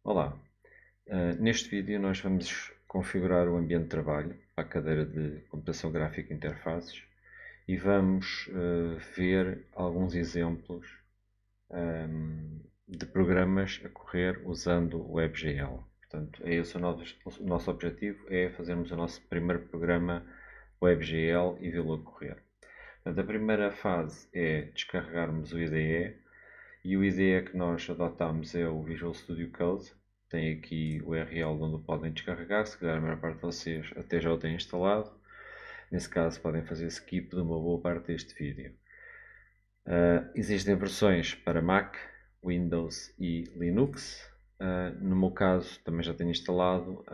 Olá, neste vídeo nós vamos configurar o ambiente de trabalho para a cadeira de computação gráfica e interfaces e vamos ver alguns exemplos de programas a correr usando o WebGL. Portanto, é esse o nosso objetivo, é fazermos o nosso primeiro programa WebGL e vê-lo a correr. Portanto, a primeira fase é descarregarmos o IDE e o IDE que nós adotamos é o Visual Studio Code. Tem aqui o URL onde o podem descarregar, se calhar a maior parte de vocês até já o têm instalado. Nesse caso podem fazer skip de uma boa parte deste vídeo. Existem versões para Mac, Windows e Linux. No meu caso também já tenho instalado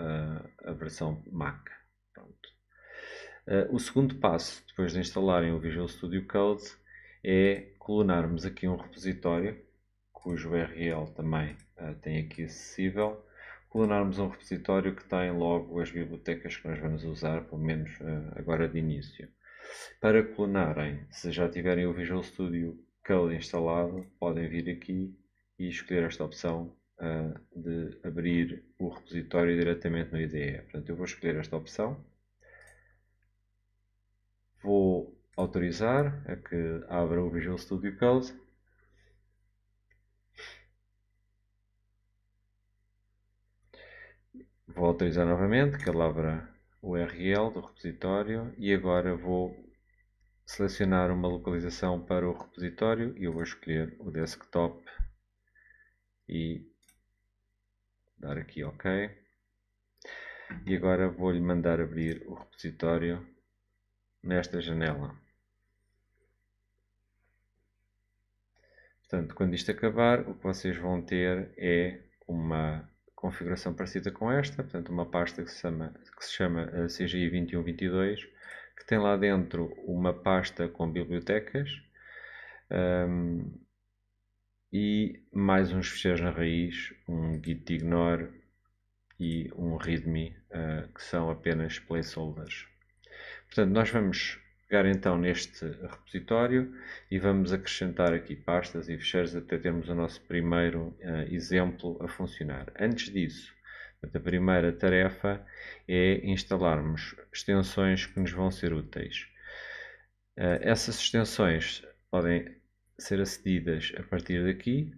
a versão Mac. Pronto. O segundo passo, depois de instalarem o Visual Studio Code, é clonarmos aqui um repositório, cujo URL também tem aqui acessível. Clonarmos um repositório que tem logo as bibliotecas que nós vamos usar, pelo menos agora de início. Para clonarem, se já tiverem o Visual Studio Code instalado, podem vir aqui e escolher esta opção de abrir o repositório diretamente no IDE. Portanto, eu vou escolher esta opção. Vou autorizar a que abra o Visual Studio Code. Vou autorizar novamente que ele abra o URL do repositório e agora vou selecionar uma localização para o repositório e eu vou escolher o desktop e dar aqui OK. E agora vou-lhe mandar abrir o repositório nesta janela. Portanto, quando isto acabar, o que vocês vão ter é uma configuração parecida com esta, portanto, uma pasta que se chama CGI 2122, que tem lá dentro uma pasta com bibliotecas e mais uns ficheiros na raiz, um gitignore e um readme, que são apenas placeholders. Portanto, nós vamos pegar então neste repositório e vamos acrescentar aqui pastas e ficheiros até termos o nosso primeiro exemplo a funcionar. Antes disso, a primeira tarefa é instalarmos extensões que nos vão ser úteis. Essas extensões podem ser acedidas a partir daqui,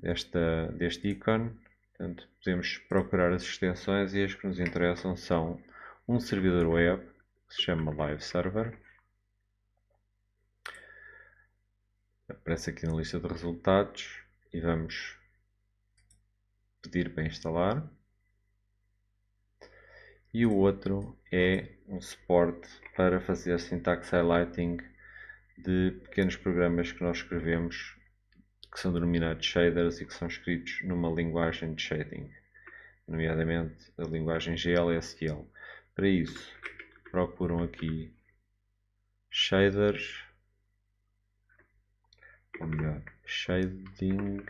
deste ícone. Portanto, podemos procurar as extensões e as que nos interessam são um servidor web, que se chama Live Server. Aparece aqui na lista de resultados e vamos pedir para instalar. E o outro é um suporte para fazer syntax highlighting de pequenos programas que nós escrevemos, que são denominados shaders e que são escritos numa linguagem de shading, nomeadamente a linguagem GLSL. Para isso, procuram aqui shaders, ou melhor, shading.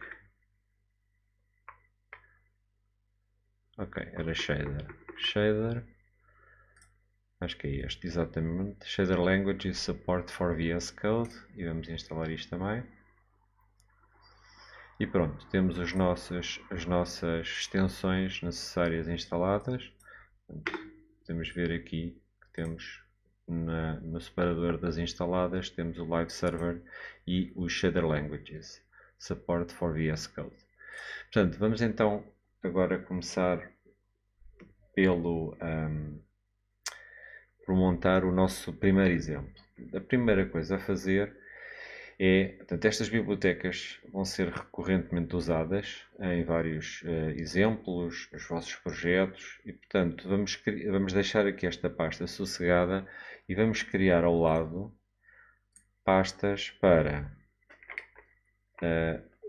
Ok, era shader, acho que é este exatamente, shader language support for VS Code, e vamos instalar isto também. E pronto, temos as nossas extensões necessárias instaladas. Portanto, podemos ver aqui que temos no separador das instaladas, temos o Live Server e os Shader Languages, Support for VS Code. Portanto, vamos então agora começar por montar o nosso primeiro exemplo. A primeira coisa a fazer portanto, estas bibliotecas vão ser recorrentemente usadas em vários exemplos, nos vossos projetos e, portanto, vamos deixar aqui esta pasta sossegada e vamos criar ao lado pastas para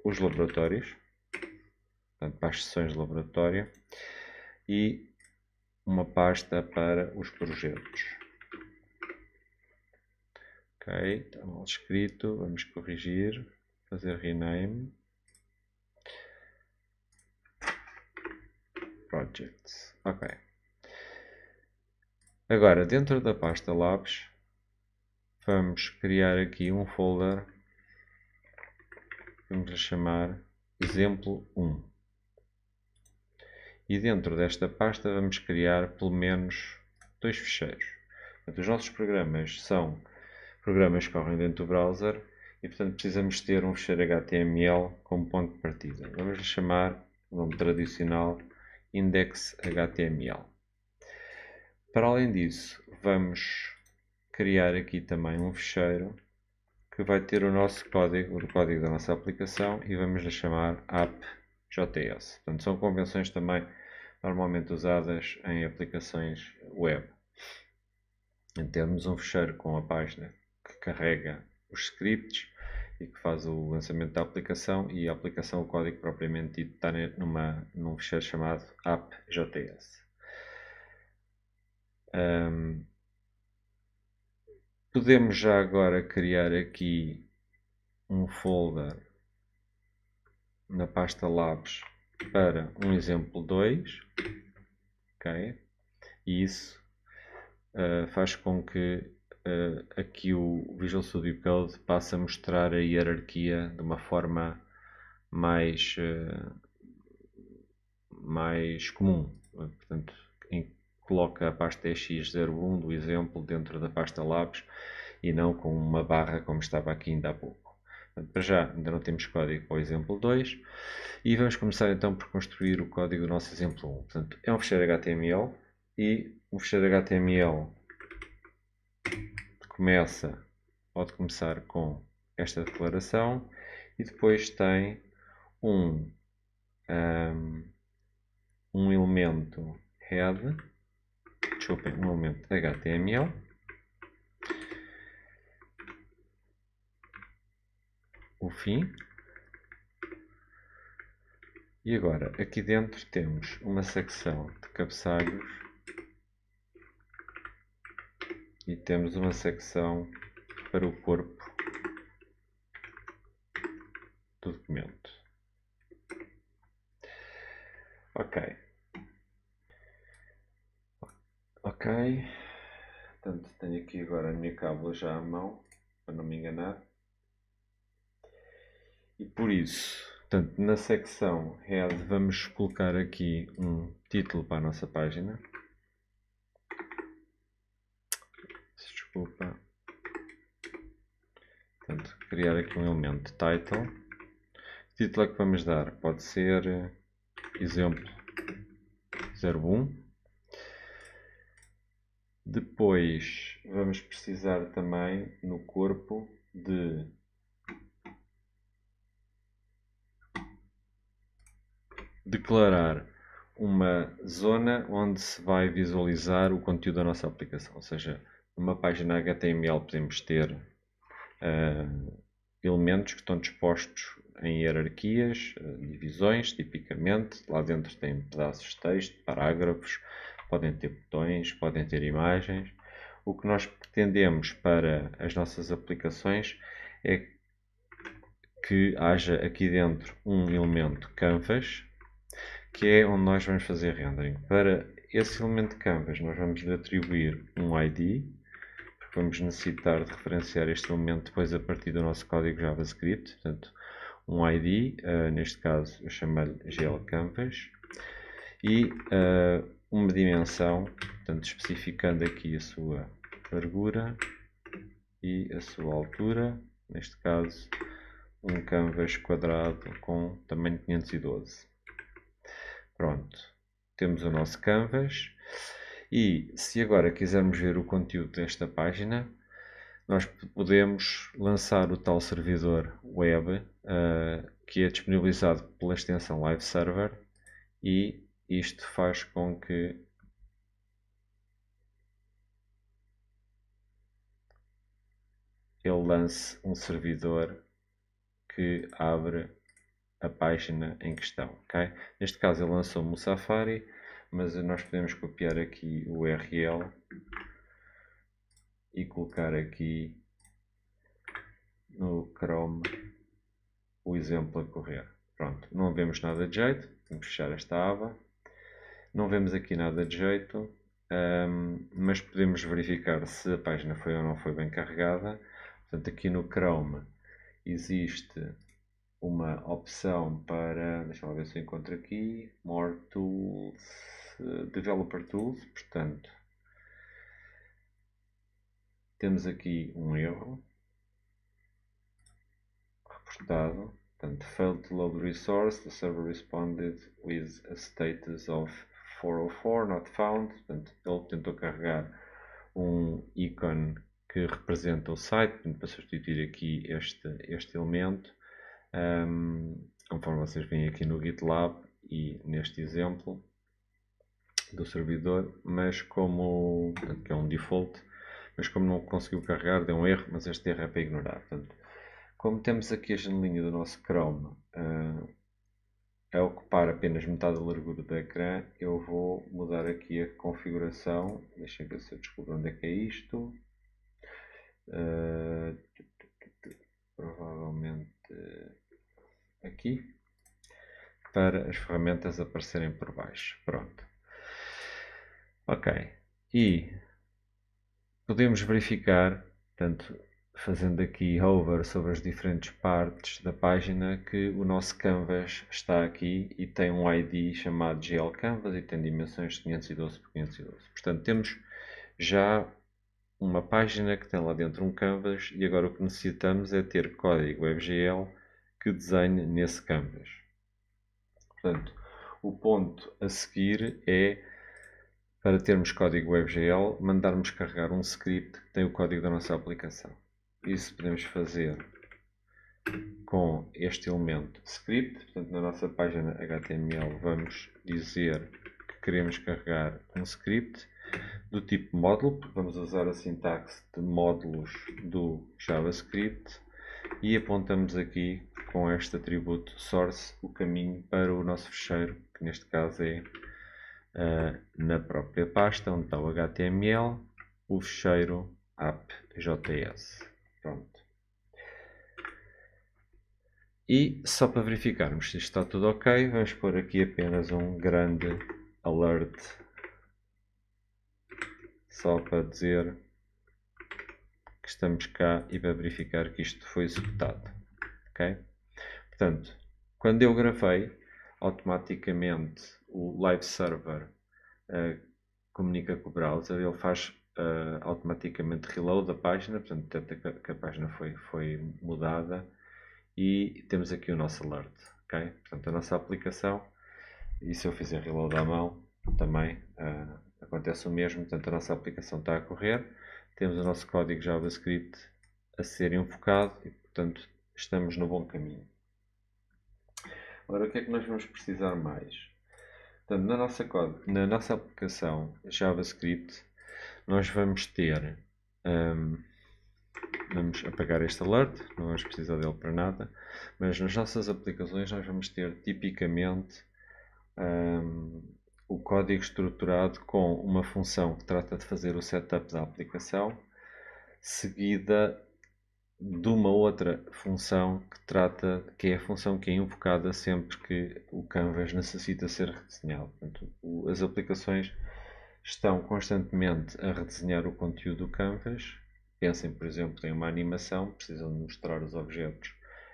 os laboratórios, portanto, para as sessões de laboratório e uma pasta para os projetos. Ok, está mal escrito, vamos corrigir, fazer rename, projects, ok. Agora, dentro da pasta Labs, vamos criar aqui um folder, vamos chamar exemplo 1. E dentro desta pasta vamos criar pelo menos 2 ficheiros. Portanto, os nossos programas são programas que correm dentro do browser e, portanto, precisamos ter um ficheiro HTML como ponto de partida. Vamos lhe chamar o nome tradicional index.html. Para além disso, vamos criar aqui também um ficheiro que vai ter o nosso código, o código da nossa aplicação, e vamos lhe chamar app.js. Portanto, são convenções também normalmente usadas em aplicações web. Em termos um ficheiro com a página que carrega os scripts e que faz o lançamento da aplicação, e a aplicação, o código propriamente dito, está num ficheiro chamado app.js. Podemos já agora criar aqui um folder na pasta Labs para um exemplo 2, ok? E isso faz com que aqui o Visual Studio Code passe a mostrar a hierarquia de uma forma mais comum. Portanto, coloca a pasta EX01 do exemplo dentro da pasta Labs e não com uma barra como estava aqui ainda há pouco. Portanto, para já ainda não temos código para o exemplo 2 e vamos começar então por construir o código do nosso exemplo 1. Portanto, é um ficheiro HTML e um ficheiro HTML pode começar com esta declaração e depois tem um elemento head, um elemento HTML, o fim, e agora aqui dentro temos uma secção de cabeçalhos e temos uma secção para o corpo do documento. Ok, portanto tenho aqui agora a minha cábula já à mão, para não me enganar. E por isso, portanto, na secção head vamos colocar aqui um título para a nossa página. Desculpa. Portanto, criar aqui um elemento title. O título que vamos dar pode ser exemplo 01. Depois vamos precisar também no corpo de declarar uma zona onde se vai visualizar o conteúdo da nossa aplicação. Ou seja, numa página HTML podemos ter elementos que estão dispostos em hierarquias, divisões, tipicamente. Lá dentro tem pedaços de texto, parágrafos, podem ter botões, podem ter imagens. O que nós pretendemos para as nossas aplicações é que haja aqui dentro um elemento canvas, que é onde nós vamos fazer rendering. Para esse elemento canvas nós vamos lhe atribuir um ID, porque vamos necessitar de referenciar este elemento depois a partir do nosso código JavaScript. Portanto, um ID, neste caso eu chamo-lhe glcanvas, e uma dimensão, portanto, especificando aqui a sua largura e a sua altura, neste caso um canvas quadrado com tamanho 512. Pronto, temos o nosso canvas, e se agora quisermos ver o conteúdo desta página, nós podemos lançar o tal servidor web que é disponibilizado pela extensão Live Server, e isto faz com que ele lance um servidor que abre a página em questão. Okay? Neste caso ele lançou-me o Safari, mas nós podemos copiar aqui o URL e colocar aqui no Chrome o exemplo a correr. Pronto, não vemos nada de jeito, vamos fechar esta aba. Não vemos aqui nada de jeito, mas podemos verificar se a página foi ou não foi bem carregada. Portanto, aqui no Chrome existe uma opção para, deixa eu ver se eu encontro aqui, More Tools, Developer Tools, portanto, temos aqui um erro reportado, portanto, failed to load resource, the server responded with a status of 404 not found, portanto, ele tentou carregar um ícone que representa o site, portanto, para substituir aqui este elemento, conforme vocês veem aqui no GitLab e neste exemplo do servidor, mas como, portanto, que é um default, mas como não conseguiu carregar, deu um erro, mas este erro é para ignorar. Portanto, como temos aqui a janelinha do nosso Chrome a ocupar apenas metade da largura do ecrã, eu vou mudar aqui a configuração. Deixem ver se eu descubro onde é que é isto. Provavelmente aqui, para as ferramentas aparecerem por baixo. Pronto. Ok. E podemos verificar, portanto, fazendo aqui hover sobre as diferentes partes da página, que o nosso canvas está aqui e tem um ID chamado GL Canvas e tem dimensões 512 por 512. Portanto, temos já uma página que tem lá dentro um canvas e agora o que necessitamos é ter código WebGL que desenhe nesse canvas. Portanto, o ponto a seguir é, para termos código WebGL, mandarmos carregar um script que tem o código da nossa aplicação. Isso podemos fazer com este elemento script. Portanto, na nossa página HTML vamos dizer que queremos carregar um script do tipo módulo, porque vamos usar a sintaxe de módulos do JavaScript, e apontamos aqui com este atributo source o caminho para o nosso fecheiro, que neste caso é na própria pasta onde está o HTML, o fecheiro app.js. Pronto. E só para verificarmos se isto está tudo ok, vamos pôr aqui apenas um grande alert, só para dizer que estamos cá e para verificar que isto foi executado. Ok? Portanto, quando eu gravei, automaticamente o live server comunica com o browser, ele faz automaticamente reload da página, portanto detecta que a página foi mudada e temos aqui o nosso alert. Okay? Portanto, a nossa aplicação, e se eu fizer reload à mão, também acontece o mesmo. Portanto, a nossa aplicação está a correr, temos o nosso código JavaScript a ser invocado e, portanto, estamos no bom caminho. Agora, o que é que nós vamos precisar mais? Portanto, na nossa aplicação JavaScript, nós vamos ter, vamos apagar este alert, não vamos precisar dele para nada, mas nas nossas aplicações nós vamos ter tipicamente o código estruturado com uma função que trata de fazer o setup da aplicação, seguida de uma outra função que é a função que é invocada sempre que o canvas necessita ser redesenhado. Portanto, as aplicações estão constantemente a redesenhar o conteúdo do canvas. Pensem, por exemplo, em uma animação, precisam de mostrar os objetos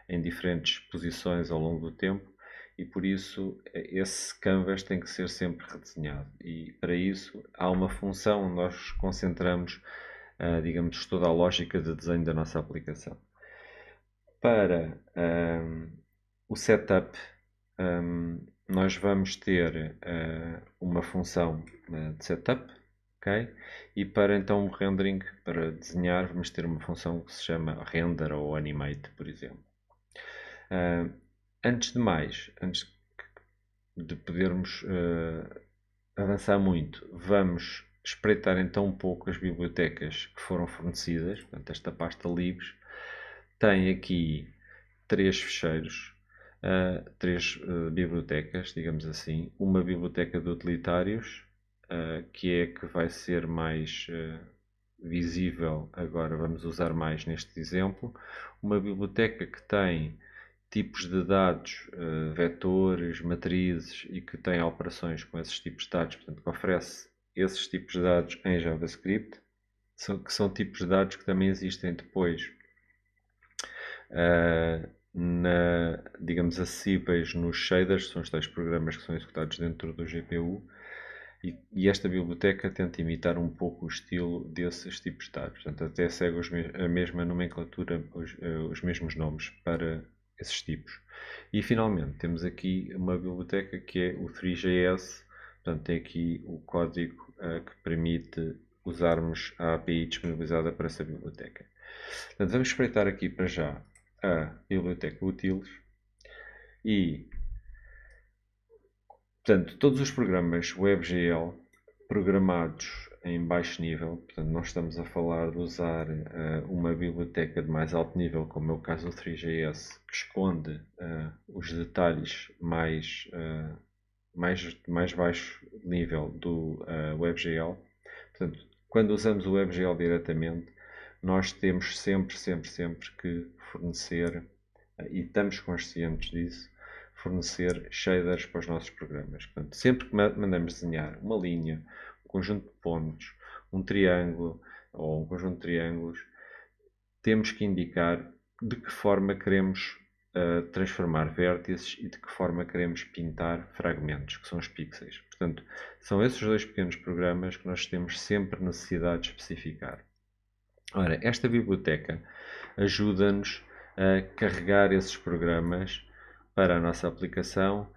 em diferentes posições ao longo do tempo e por isso esse canvas tem que ser sempre redesenhado. E para isso há uma função onde nós concentramos digamos, toda a lógica de desenho da nossa aplicação. Para o setup, nós vamos ter uma função de setup, okay? E para então o rendering, para desenhar, vamos ter uma função que se chama render ou animate, por exemplo. Antes de mais, antes de podermos avançar muito, vamos espreitar então um pouco as bibliotecas que foram fornecidas. Portanto, esta pasta libs tem aqui três fecheiros, três bibliotecas, digamos assim. Uma biblioteca de utilitários, que é que vai ser mais visível, agora vamos usar mais neste exemplo. Uma biblioteca que tem tipos de dados, vetores, matrizes e que tem operações com esses tipos de dados, portanto que oferece esses tipos de dados em JavaScript, que são tipos de dados que também existem depois digamos, acessíveis nos shaders, são os tais programas que são executados dentro do GPU, e esta biblioteca tenta imitar um pouco o estilo desses tipos de dados. Portanto, até segue a mesma nomenclatura, os mesmos nomes para esses tipos. E finalmente temos aqui uma biblioteca que é o 3JS. Portanto, tem aqui o código que permite usarmos a API disponibilizada para essa biblioteca. Portanto, vamos espreitar aqui para já a biblioteca utils e, portanto, todos os programas WebGL programados em baixo nível, portanto, nós estamos a falar de usar uma biblioteca de mais alto nível, como é o caso do 3JS, que esconde os detalhes mais baixo nível do WebGL. Portanto, quando usamos o WebGL diretamente, nós temos sempre que fornecer, e estamos conscientes disso, fornecer shaders para os nossos programas. Portanto, sempre que mandamos desenhar uma linha, um conjunto de pontos, um triângulo ou um conjunto de triângulos, temos que indicar de que forma queremos transformar vértices e de que forma queremos pintar fragmentos, que são os pixels. Portanto, são esses dois pequenos programas que nós temos sempre necessidade de especificar. Ora, esta biblioteca ajuda-nos a carregar esses programas para a nossa aplicação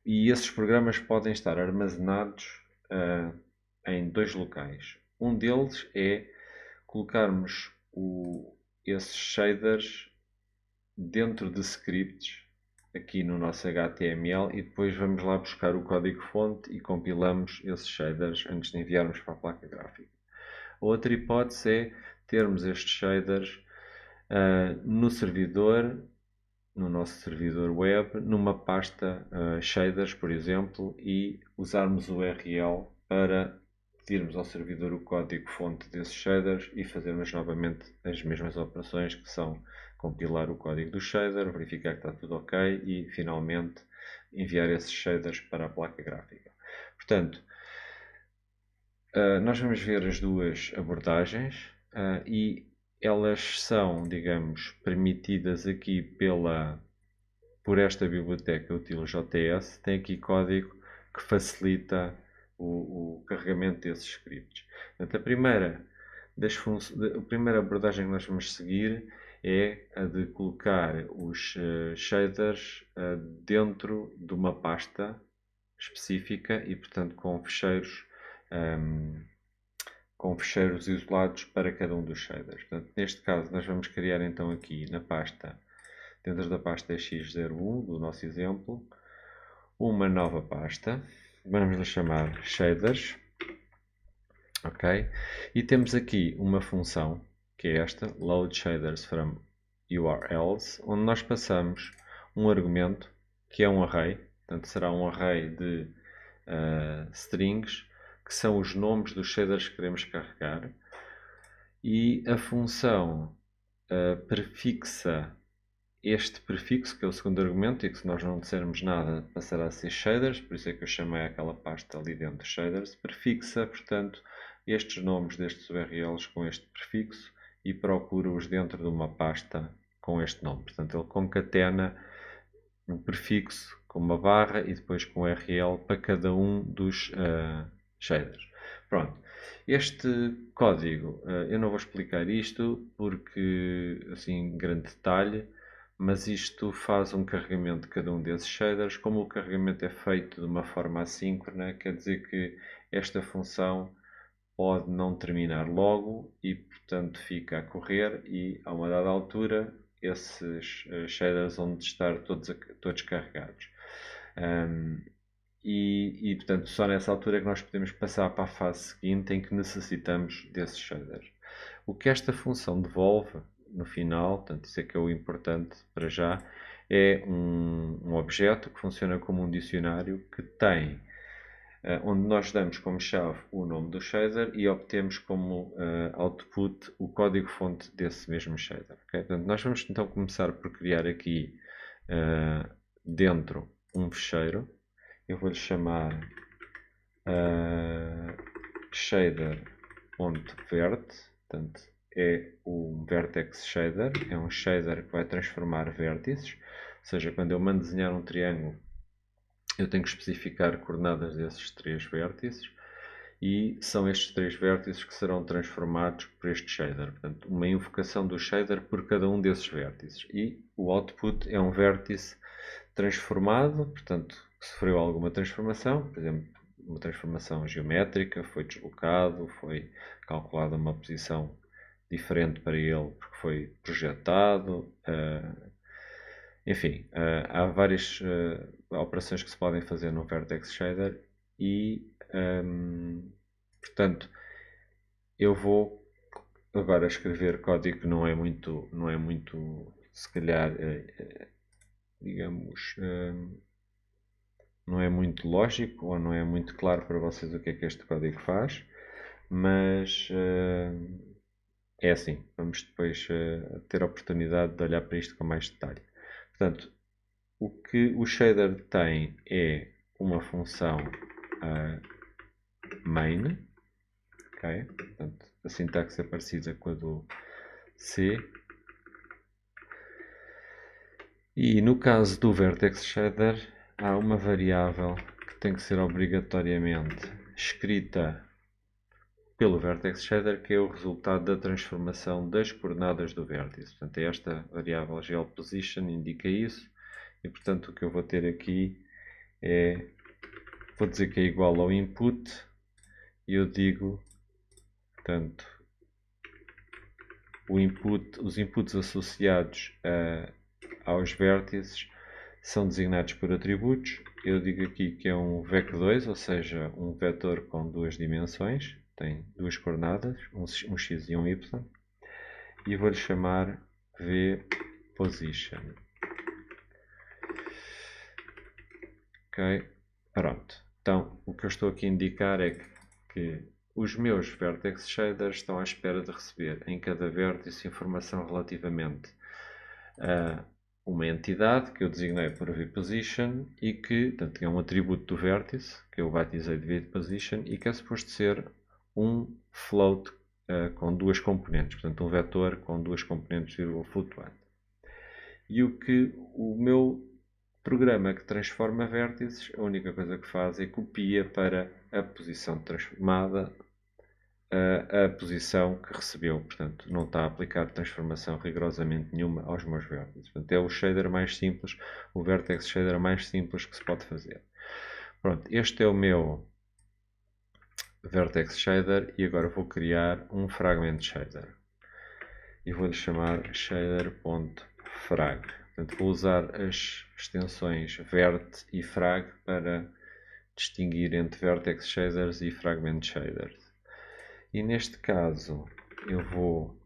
e esses programas podem estar armazenados em dois locais. Um deles é colocarmos esses shaders dentro de scripts aqui no nosso HTML e depois vamos lá buscar o código-fonte e compilamos esses shaders antes de enviarmos para a placa gráfica. A outra hipótese é termos estes shaders no servidor, no nosso servidor web, numa pasta shaders, por exemplo, e usarmos o URL para pedirmos ao servidor o código-fonte desses shaders e fazermos novamente as mesmas operações, que são compilar o código do shader, verificar que está tudo ok e, finalmente, enviar esses shaders para a placa gráfica. Portanto, nós vamos ver as duas abordagens e elas são, digamos, permitidas aqui por esta biblioteca utiljs. Tem aqui código que facilita o carregamento desses scripts. Portanto, a primeira abordagem que nós vamos seguir é a de colocar os shaders dentro de uma pasta específica e, portanto, com fecheiros isolados para cada um dos shaders. Portanto, neste caso, nós vamos criar então aqui dentro da pasta x01 do nosso exemplo, uma nova pasta. Vamos lhe chamar shaders. Ok? E temos aqui uma função, que é esta, load shaders from URLs, onde nós passamos um argumento, que é um array. Portanto, será um array de strings, que são os nomes dos shaders que queremos carregar, e a função prefixa este prefixo, que é o segundo argumento, e que se nós não dissermos nada passará a ser shaders, por isso é que eu chamei aquela pasta ali dentro shaders, prefixa, portanto, estes nomes destes URLs com este prefixo e procura-os dentro de uma pasta com este nome. Portanto, ele concatena um prefixo com uma barra e depois com URL para cada um dos shaders. Pronto. Este código, eu não vou explicar isto porque, assim, em grande detalhe, mas isto faz um carregamento de cada um desses shaders. Como o carregamento é feito de uma forma assíncrona, quer dizer que esta função pode não terminar logo e, portanto, fica a correr e, a uma dada altura, esses shaders vão estar todos carregados. Portanto, só nessa altura é que nós podemos passar para a fase seguinte em que necessitamos desses shaders. O que esta função devolve no final, portanto, isso é que é o importante para já, é um objeto que funciona como um dicionário que tem, onde nós damos como chave o nome do shader e obtemos como output o código-fonte desse mesmo shader. Okay? Portanto, nós vamos então começar por criar aqui dentro um fecheiro. Eu vou-lhe chamar shader.vert, portanto, é o Vertex Shader, é um shader que vai transformar vértices, ou seja, quando eu mando desenhar um triângulo, eu tenho que especificar coordenadas desses 3 vértices, e são estes 3 vértices que serão transformados por este shader. Portanto, uma invocação do shader por cada um desses vértices. E o output é um vértice transformado, portanto, sofreu alguma transformação, por exemplo, uma transformação geométrica, foi deslocado, foi calculada uma posição diferente para ele porque foi projetado. Enfim, há várias operações que se podem fazer no Vertex Shader e, portanto, eu vou agora escrever código que não é muito, se calhar, digamos, não é muito lógico ou não é muito claro para vocês o que é que este código faz, mas é assim, vamos depois ter a oportunidade de olhar para isto com mais detalhe. Portanto, o que o shader tem é uma função main, okay? Portanto, a sintaxe é parecida com a do C. E no caso do Vertex Shader, há uma variável que tem que ser obrigatoriamente escrita pelo Vertex Shader, que é o resultado da transformação das coordenadas do vértice. Portanto, é esta variável GLPosition indica isso. E, portanto, o que eu vou ter aqui é, vou dizer que é igual ao input, e eu digo, portanto, os inputs associados aos vértices são designados por atributos. Eu digo aqui que é um vec2, ou seja, um vetor com 2 dimensões, tem 2 coordenadas, um x e um y, e vou-lhe chamar vPosition. Ok, pronto. Então, o que eu estou aqui a indicar é que os meus Vertex Shaders estão à espera de receber em cada vértice informação relativamente a uma entidade que eu designei por vPosition e que, portanto, é um atributo do vértice, que eu batizei de vPosition, e que é suposto ser um float com 2 componentes, portanto, um vetor com 2 componentes flutuante. E o que o meu programa que transforma vértices, a única coisa que faz é copia para a posição transformada a posição que recebeu. Portanto, não está a aplicar transformação rigorosamente nenhuma aos meus vértices. Portanto, é o shader mais simples, o Vertex Shader mais simples que se pode fazer. Pronto, este é o meu Vertex Shader e agora vou criar um Fragment Shader. E vou-lhe chamar shader.frag. Portanto, vou usar as extensões vert e frag para distinguir entre Vertex Shaders e Fragment Shaders. E neste caso, eu vou,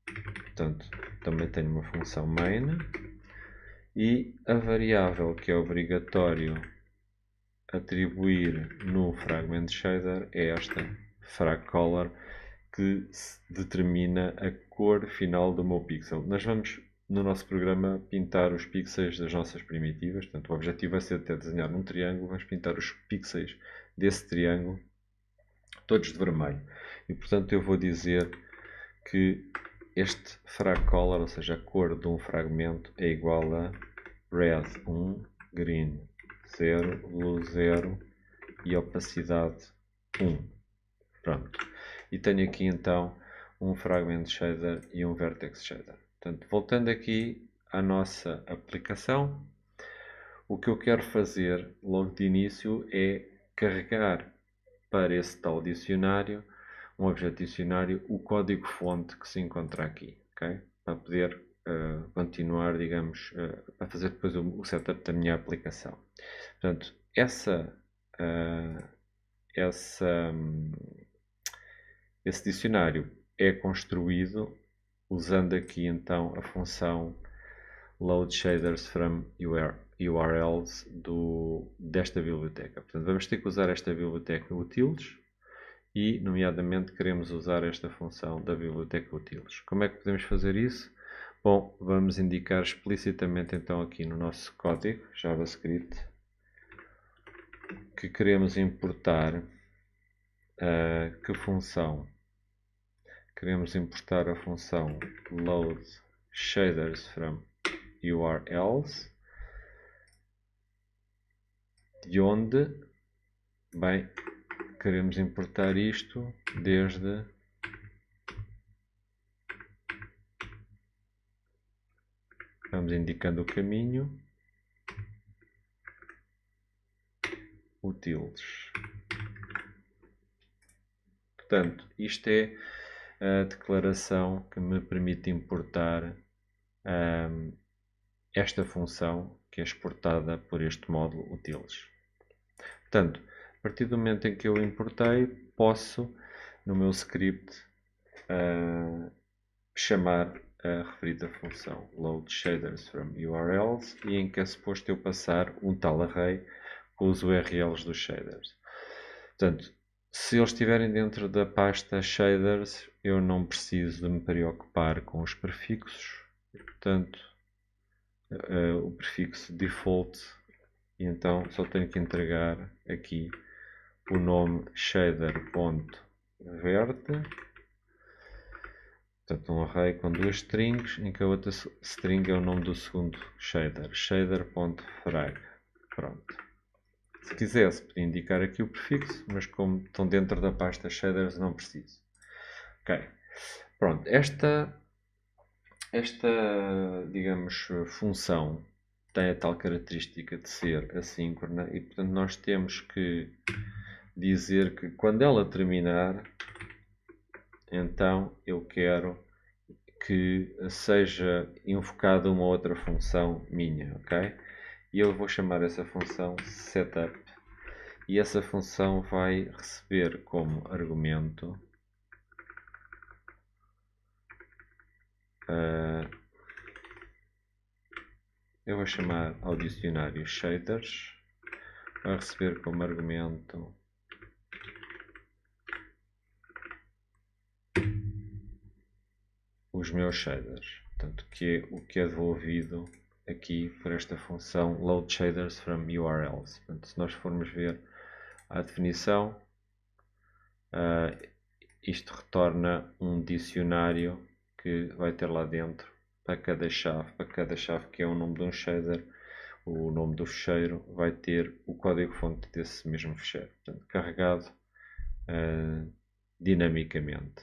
portanto, também tenho uma função main, e a variável que é obrigatório atribuir no Fragment Shader é esta fragColor, que determina a cor final do meu pixel. Nós vamos, no nosso programa, pintar os pixels das nossas primitivas. Portanto, o objetivo vai ser até desenhar um triângulo, vamos pintar os pixels desse triângulo todos de vermelho. E, portanto, eu vou dizer que este fragColor, ou seja, a cor de um fragmento, é igual a red 1, green 0, blue 0 e opacidade 1. Pronto. E tenho aqui então um Fragment Shader e um Vertex Shader. Portanto, voltando aqui à nossa aplicação, o que eu quero fazer logo de início é carregar para esse tal dicionário, um objeto dicionário, o código-fonte que se encontra aqui, okay? Para poder continuar, digamos, a fazer depois o setup da minha aplicação. Portanto, esse dicionário é construído usando aqui então a função load shaders from URLs desta biblioteca. Portanto, vamos ter que usar esta biblioteca utils e, nomeadamente, queremos usar esta função da biblioteca utils. Como é que podemos fazer isso? Bom, vamos indicar explicitamente então aqui no nosso código JavaScript que queremos importar que função queremos importar a função load shaders from URLs, de onde, bem, queremos importar isto desde vamos indicando o caminho, utils. Portanto, isto é a declaração que me permite importar esta função que é exportada por este módulo utils. Portanto, a partir do momento em que eu importei, posso, no meu script, chamar a referida função load shaders from URLs e em que é suposto eu passar um tal array com os URLs dos shaders. Portanto, se eles estiverem dentro da pasta shaders, eu não preciso de me preocupar com os prefixos. Portanto, o prefixo default, e então só tenho que entregar aqui o nome shader.verde. Portanto, um array com duas strings, em que a outra string é o nome do segundo shader, shader.frag. Pronto. Se quisesse, podia indicar aqui o prefixo, mas como estão dentro da pasta shaders, não preciso. Ok. Pronto. Esta digamos, função tem a tal característica de ser assíncrona e, portanto, nós temos que dizer que quando ela terminar, então eu quero que seja invocada uma outra função minha, ok? E eu vou chamar essa função setup e essa função vai receber como argumento eu vou chamar ao dicionário shaders, vai receber como argumento os meus shaders, portanto, que é o que é devolvido aqui por esta função load shaders from URLs. Portanto, se nós formos ver a definição, isto retorna um dicionário que vai ter lá dentro para cada chave que é o nome de um shader, o nome do fecheiro vai ter o código-fonte desse mesmo fecheiro, portanto, carregado dinamicamente.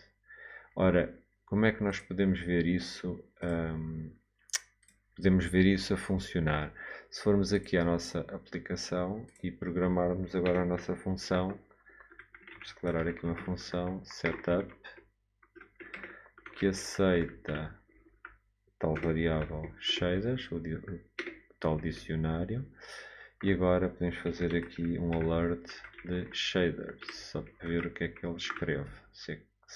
Ora, como é que nós podemos ver isso? Podemos ver isso a funcionar. Se formos aqui à nossa aplicação e programarmos agora a nossa função, vamos declarar aqui uma função setup que aceita tal variável shaders, o tal dicionário, e agora podemos fazer aqui um alert de shaders, só para ver o que é que ele escreve, se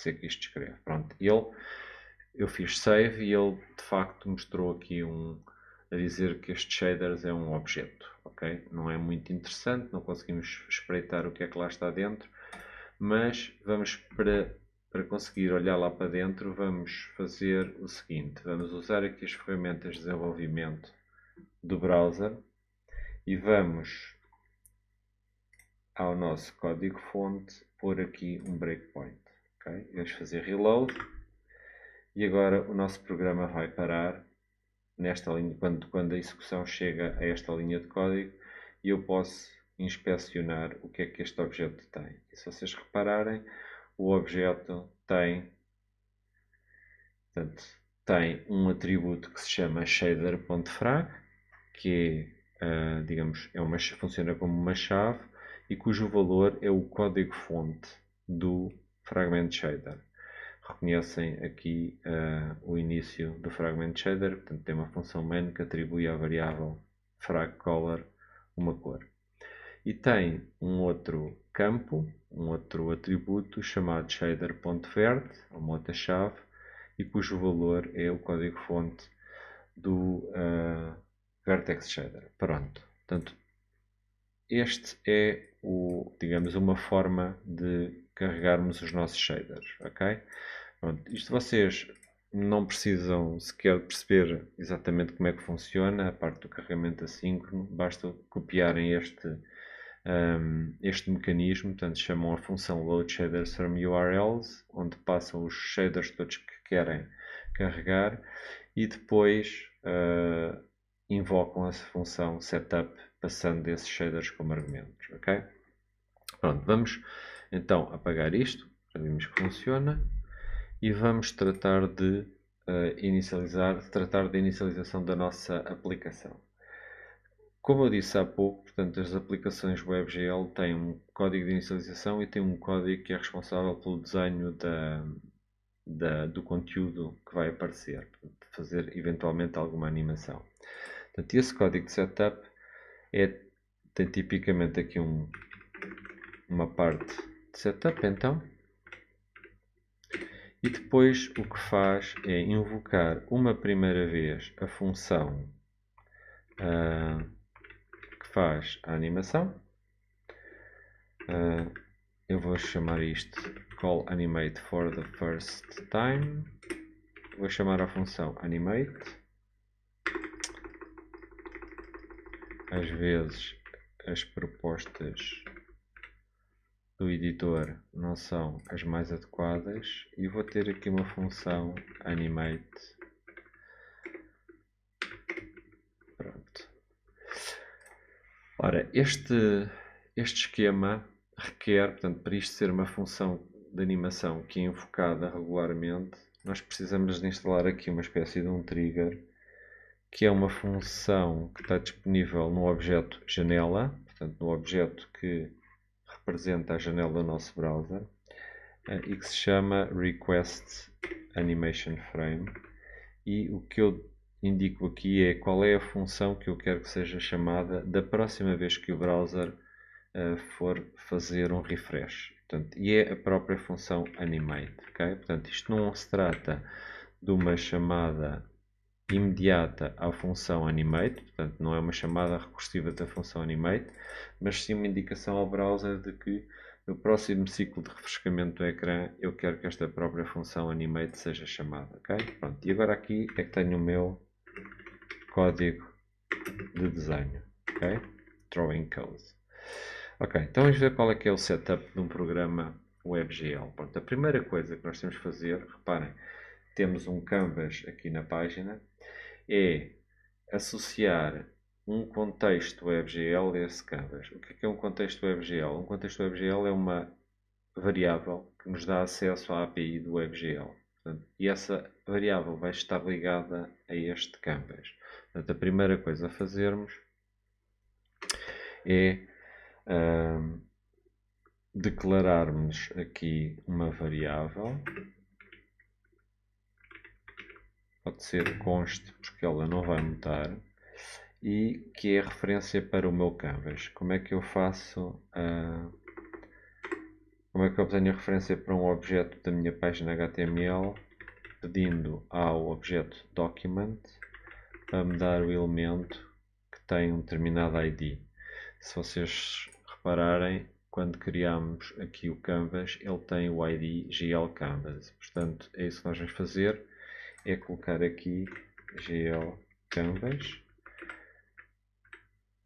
é que isto escreve. Pronto, eu fiz save e ele de facto mostrou aqui a dizer que este shaders é um objeto, ok? Não é muito interessante, não conseguimos espreitar o que é que lá está dentro, mas vamos para conseguir olhar lá para dentro, vamos fazer o seguinte, vamos usar aqui as ferramentas de desenvolvimento do browser e vamos ao nosso código-fonte pôr aqui um breakpoint, ok? Vamos fazer reload. E agora o nosso programa vai parar nesta linha, quando a execução chega a esta linha de código e eu posso inspecionar o que é que este objeto tem. E se vocês repararem, o objeto tem um atributo que se chama shader.frag, que é, digamos, funciona como uma chave e cujo valor é o código-fonte do fragment shader. Reconhecem aqui o início do fragment shader, portanto tem uma função main que atribui à variável fragColor uma cor. E tem um outro campo, um outro atributo chamado shader.verde, uma outra chave, e cujo valor é o código-fonte do vertex shader. Pronto. Portanto, este é digamos, uma forma de carregarmos os nossos shaders, ok? Pronto, isto vocês não precisam sequer perceber exatamente como é que funciona a parte do carregamento assíncrono, basta copiarem este este mecanismo, portanto chamam a função load shaders from URLs, onde passam os shaders todos que querem carregar e depois invocam a função setup passando esses shaders como argumentos, ok? Pronto, vamos então apagar isto, já vimos que funciona e vamos tratar de tratar da inicialização da nossa aplicação. Como eu disse há pouco, portanto, as aplicações WebGL têm um código de inicialização e têm um código que é responsável pelo desenho do conteúdo que vai aparecer, portanto, fazer eventualmente alguma animação. Portanto, esse código de setup tem tipicamente aqui uma parte de setup, então, e depois o que faz é invocar uma primeira vez a função que faz a animação. Eu vou chamar isto call animate for the first time. Vou chamar a função animate. Às vezes as propostas do editor não são as mais adequadas e vou ter aqui uma função animate. Pronto. Ora, este esquema requer, portanto, para isto ser uma função de animação que é invocada regularmente, nós precisamos de instalar aqui uma espécie de um trigger, que é uma função que está disponível no objeto janela, portanto, no objeto que representa a janela do nosso browser, e que se chama request animation frame. E o que eu indico aqui é qual é a função que eu quero que seja chamada da próxima vez que o browser for fazer um refresh. Portanto, e é a própria função animate. Okay? Portanto, isto não se trata de uma chamada imediata à função animate, portanto, não é uma chamada recursiva da função animate, mas sim uma indicação ao browser de que no próximo ciclo de refrescamento do ecrã eu quero que esta própria função animate seja chamada. Okay? Pronto, e agora aqui é que tenho o meu código de desenho. Okay? Drawing code. Ok, então vamos ver qual é que é o setup de um programa WebGL. Pronto, a primeira coisa que nós temos que fazer, reparem, temos um canvas aqui na página, é associar um contexto WebGL a esse canvas. O que é um contexto WebGL? Um contexto WebGL é uma variável que nos dá acesso à API do WebGL. Portanto, e essa variável vai estar ligada a este canvas. Portanto, a primeira coisa a fazermos é declararmos aqui uma variável, pode ser const, porque ela não vai mudar, e que é referência para o meu canvas. Como é que eu faço como é que eu obtenho a referência para um objeto da minha página HTML? Pedindo ao objeto document para me dar o elemento que tem um determinado ID. Se vocês repararem, quando criamos aqui o canvas, ele tem o ID glcanvas. Portanto, é isso que nós vamos fazer, é colocar aqui glcanvas.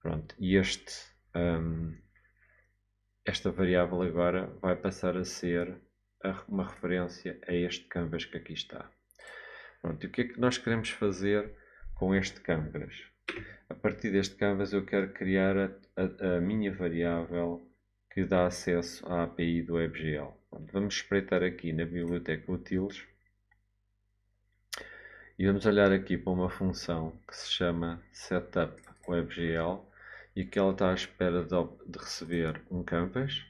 Pronto, e esta variável agora vai passar a ser uma referência a este canvas que aqui está. Pronto, e o que é que nós queremos fazer com este canvas? A partir deste canvas eu quero criar a minha variável que dá acesso à API do WebGL. Pronto, vamos espreitar aqui na biblioteca utils e vamos olhar aqui para uma função que se chama setupWebGL e que ela está à espera de receber um canvas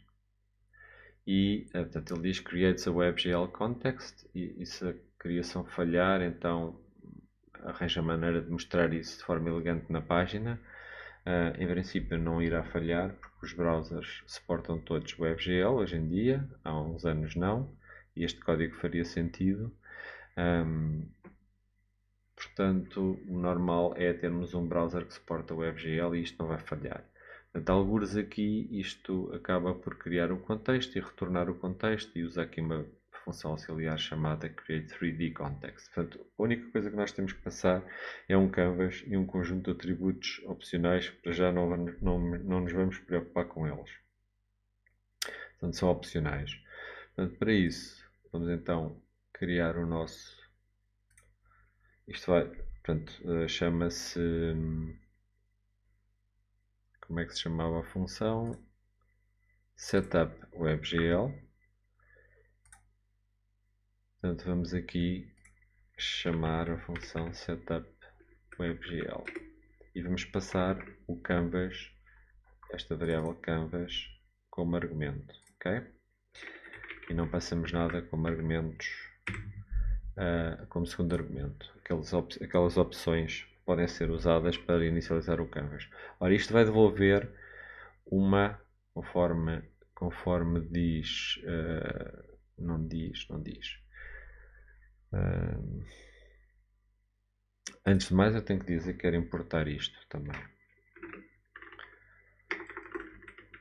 e portanto, ele diz creates a WebGL context e se a criação falhar, então arranja maneira de mostrar isso de forma elegante na página. Em princípio não irá falhar, porque os browsers suportam todos WebGL hoje em dia, há uns anos não, e este código faria sentido. Portanto, o normal é termos um browser que suporta WebGL e isto não vai falhar. Portanto, algures aqui isto acaba por criar um contexto e retornar o contexto e usa aqui uma função auxiliar chamada create3dContext. Portanto, a única coisa que nós temos que passar é um canvas e um conjunto de atributos opcionais, para já não nos vamos preocupar com eles. Portanto, são opcionais. Portanto, para isso, vamos então criar o nosso... Isto vai, portanto, chama-se... Como é que se chamava a função? Setup WebGL. Portanto, vamos aqui chamar a função setup WebGL e vamos passar o canvas, esta variável canvas, como argumento, ok? E não passamos nada como argumentos, como segundo argumento. Aquelas opções podem ser usadas para inicializar o canvas. Ora, isto vai devolver uma, conforme diz, não diz. Antes de mais, eu tenho que dizer que quero importar isto também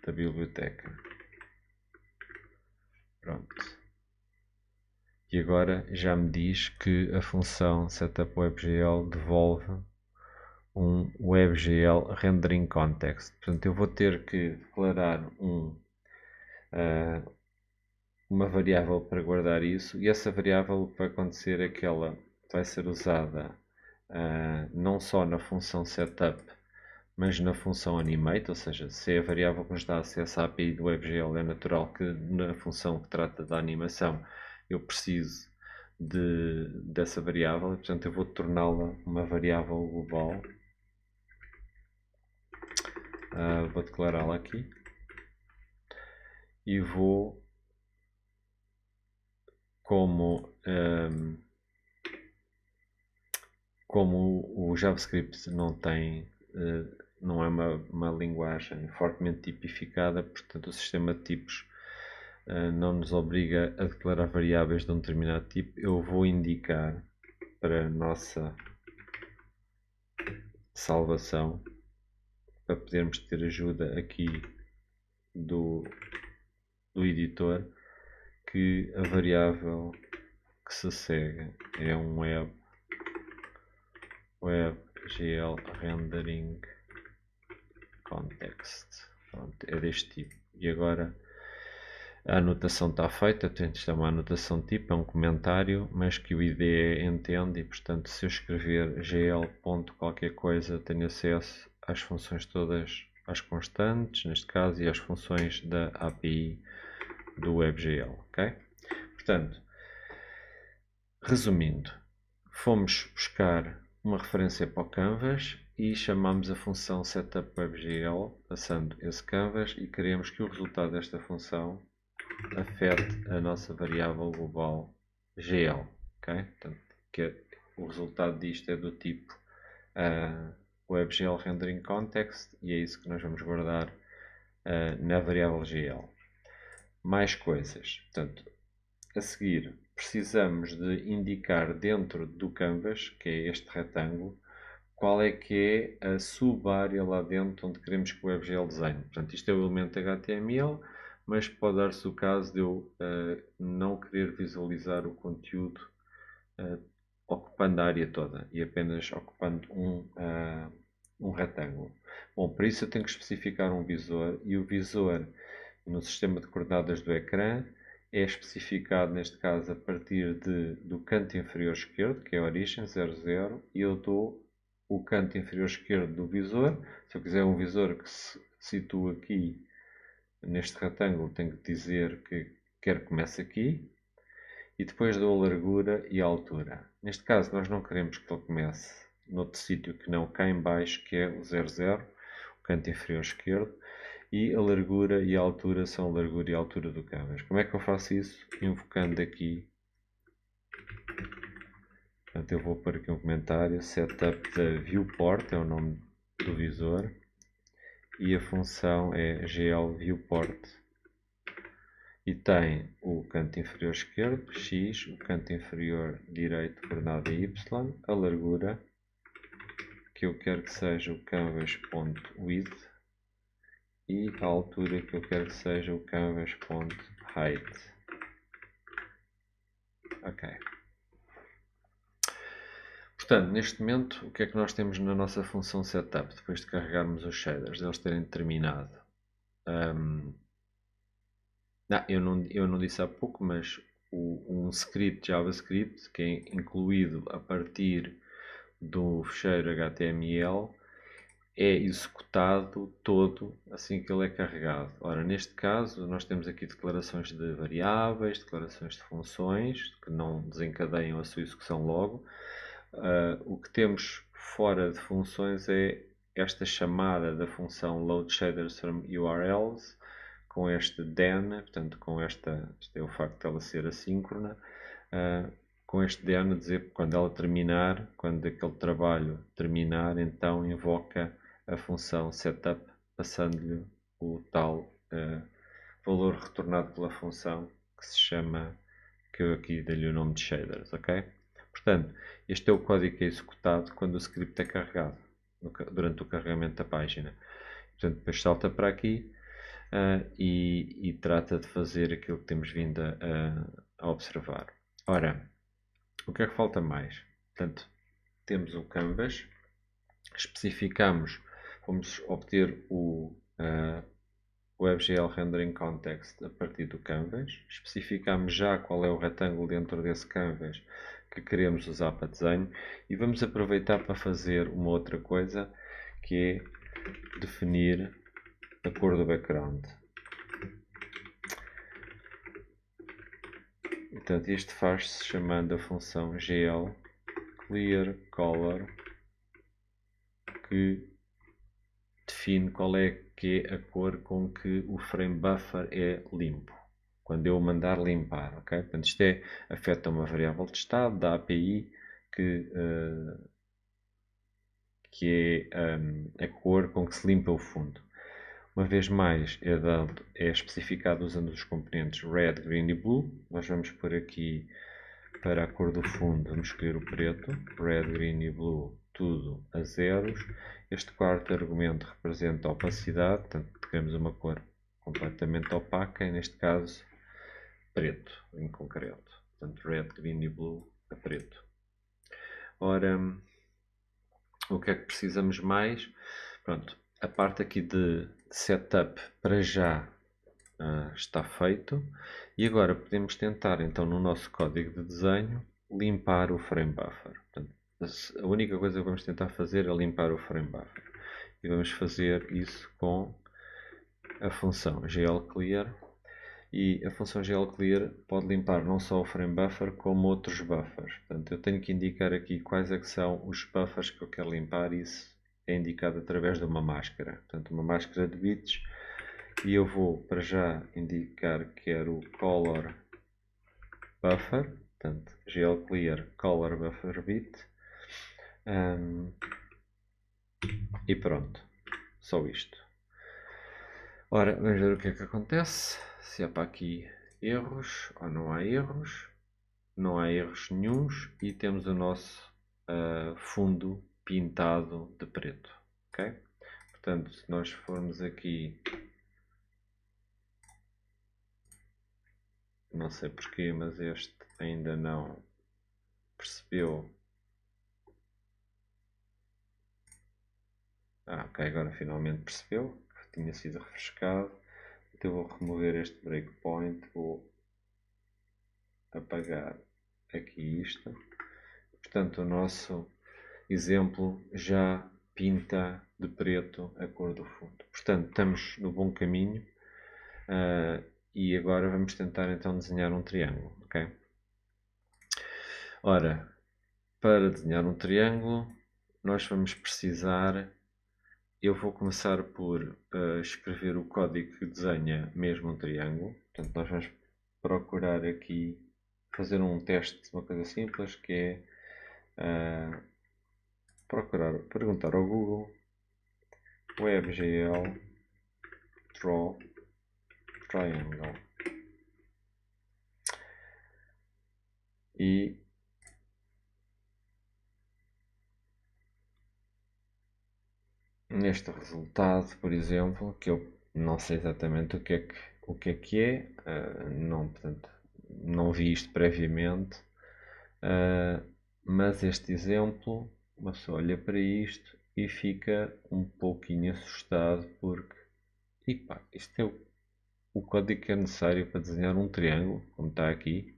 da biblioteca. Pronto. E agora já me diz que a função setupWebGL devolve um WebGL rendering context. Portanto, eu vou ter que declarar uma variável para guardar isso, e essa variável o que vai acontecer é que ela vai ser usada não só na função setup, mas na função animate, ou seja, se é a variável que nos dá acesso à API do WebGL, é natural que na função que trata da animação eu preciso dessa variável, e, portanto eu vou torná-la uma variável global. Vou declará-la aqui e vou, como o JavaScript não é uma linguagem fortemente tipificada, portanto o sistema de tipos não nos obriga a declarar variáveis de um determinado tipo, eu vou indicar, para a nossa salvação, para podermos ter ajuda aqui do editor, que a variável que se segue é um WebGL rendering context. Pronto, é deste tipo. E agora a anotação está feita, portanto isto é uma anotação tipo, é um comentário, mas que o IDE entende, e portanto se eu escrever gl. Qualquer coisa tenho acesso às funções todas, às constantes neste caso, e às funções da API do WebGL, ok? Portanto, resumindo, fomos buscar uma referência para o canvas e chamamos a função setupWebGL, passando esse canvas, e queremos que o resultado desta função afete a nossa variável global GL, ok? Portanto, o resultado disto é do tipo WebGL rendering context, e é isso que nós vamos guardar na variável GL. Mais coisas, portanto, a seguir precisamos de indicar dentro do canvas, que é este retângulo, qual é que é a sub-área lá dentro onde queremos que o WebGL desenhe. Portanto, isto é o elemento HTML, mas pode dar-se o caso de eu não querer visualizar o conteúdo ocupando a área toda e apenas ocupando um retângulo. Bom, para isso eu tenho que especificar um visor, e o visor no sistema de coordenadas do ecrã é especificado, neste caso, a partir do canto inferior esquerdo, que é a origem, 00, e eu dou o canto inferior esquerdo do visor. Se eu quiser um visor que se situa aqui neste retângulo, tenho que dizer que quero que comece aqui, e depois dou a largura e a altura. Neste caso nós não queremos que ele comece noutro sítio que não cá em baixo, que é o 00, o canto inferior esquerdo, e a largura e a altura são a largura e a altura do canvas. Como é que eu faço isso? Invocando aqui, portanto eu vou pôr aqui um comentário, setup da viewport, é o nome do visor, e a função é glViewport, e tem o canto inferior esquerdo, x, o canto inferior direito, coordenada y, a largura, que eu quero que seja o canvas.width, e a altura que eu quero que seja o canvas.height. Ok. Portanto, neste momento, o que é que nós temos na nossa função setup, depois de carregarmos os shaders, eles terem terminado? Eu não disse há pouco, mas um script JavaScript que é incluído a partir do fecheiro HTML é executado todo assim que ele é carregado. Ora, neste caso, nós temos aqui declarações de variáveis, declarações de funções que não desencadeiam a sua execução logo. O que temos fora de funções é esta chamada da função load shaders from URLs com este then, portanto com este é o facto de ela ser assíncrona, com este then a dizer quando ela terminar, quando aquele trabalho terminar, então invoca a função setup, passando-lhe o tal valor retornado pela função que se chama, que eu aqui dei-lhe o nome de shaders, ok? Portanto, este é o código que é executado quando o script é carregado, durante o carregamento da página. Portanto, depois salta para aqui e trata de fazer aquilo que temos vindo a observar. Ora, o que é que falta mais? Portanto, temos o canvas, especificamos, vamos obter o WebGL Rendering Context a partir do canvas, especificamos já qual é o retângulo dentro desse canvas que queremos usar para desenho e vamos aproveitar para fazer uma outra coisa que é definir a cor do background. Portanto, isto faz-se chamando a função GL Clear Color, que define qual é que é a cor com que o frame buffer é limpo, quando eu o mandar limpar, ok? Portanto, isto afeta uma variável de estado da API que é a cor com que se limpa o fundo. Uma vez mais, é especificado usando os componentes Red, Green e Blue. Nós vamos pôr aqui, para a cor do fundo, vamos escolher o preto. Red, Green e Blue, tudo a zeros. Este quarto argumento representa a opacidade, portanto, queremos uma cor completamente opaca, e neste caso, preto, em concreto. Portanto, Red, Green e Blue a preto. Ora, o que é que precisamos mais? Pronto, a parte aqui de setup para já está feito e agora podemos tentar então no nosso código de desenho limpar o frame buffer. Portanto, a única coisa que vamos tentar fazer é limpar o frame buffer e vamos fazer isso com a função glclear, e a função glclear pode limpar não só o frame buffer como outros buffers. Portanto, eu tenho que indicar aqui quais é que são os buffers que eu quero limpar, e isso é indicado através de uma máscara, portanto uma máscara de bits, e eu vou para já indicar que quero o color buffer, portanto glclear color buffer bit, e pronto, só isto. Ora, vamos ver o que é que acontece, se há para aqui erros ou não há erros. Não há erros nenhuns e temos o nosso fundo pintado de preto, ok? Portanto, se nós formos aqui, não sei porquê, mas este ainda não percebeu. Ok, agora finalmente percebeu que tinha sido refrescado. Então eu vou remover este breakpoint, vou apagar aqui isto. Portanto, o nosso exemplo já pinta de preto a cor do fundo. Portanto, estamos no bom caminho e agora vamos tentar então desenhar um triângulo, ok? Ora, para desenhar um triângulo, nós vamos precisar, eu vou começar por escrever o código que desenha mesmo um triângulo. Portanto, nós vamos procurar aqui, fazer um teste, uma coisa simples, que é perguntar ao Google WebGL Draw Triangle, e neste resultado, por exemplo, que eu não sei exatamente o que é, não, portanto, não vi isto previamente, Mas este exemplo, uma pessoa olha para isto e fica um pouquinho assustado porque, epá, isto é o código que é necessário para desenhar um triângulo, como está aqui.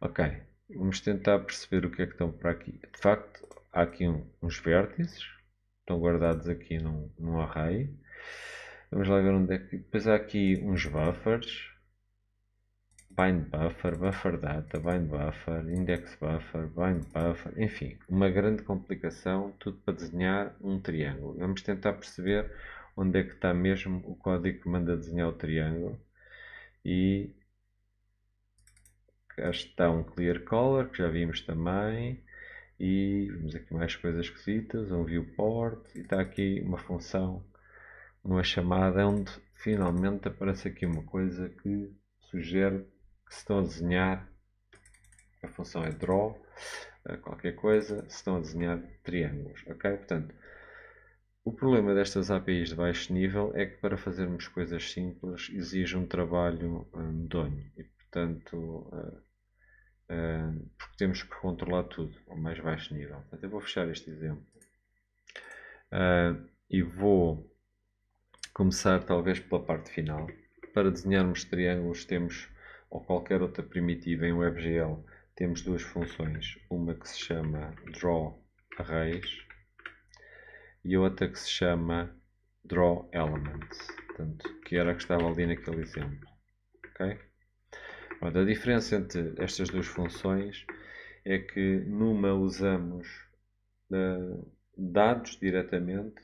Ok, vamos tentar perceber o que é que estão para aqui. De facto, há aqui uns vértices, estão guardados aqui num array. Vamos lá ver onde é que... Depois há aqui uns buffers. Bind buffer, buffer data, bind buffer, index buffer, bind buffer, enfim, uma grande complicação, tudo para desenhar um triângulo. Vamos tentar perceber onde é que está mesmo o código que manda desenhar o triângulo. E cá está um clear color, que já vimos também. E vemos aqui mais coisas esquisitas, um viewport, e está aqui uma função, uma chamada, onde finalmente aparece aqui uma coisa que sugere que se estão a desenhar, a função é draw, qualquer coisa, se estão a desenhar triângulos, ok? Portanto, o problema destas APIs de baixo nível é que para fazermos coisas simples exige um trabalho medonho e, portanto, porque temos que controlar tudo ao mais baixo nível. Portanto, eu vou fechar este exemplo e vou começar talvez pela parte final. Para desenharmos triângulos temos, ou qualquer outra primitiva em WebGL, temos duas funções. Uma que se chama drawArrays e outra que se chama drawElements, portanto, que era a que estava ali naquele exemplo. Okay? A diferença entre estas duas funções é que numa usamos dados diretamente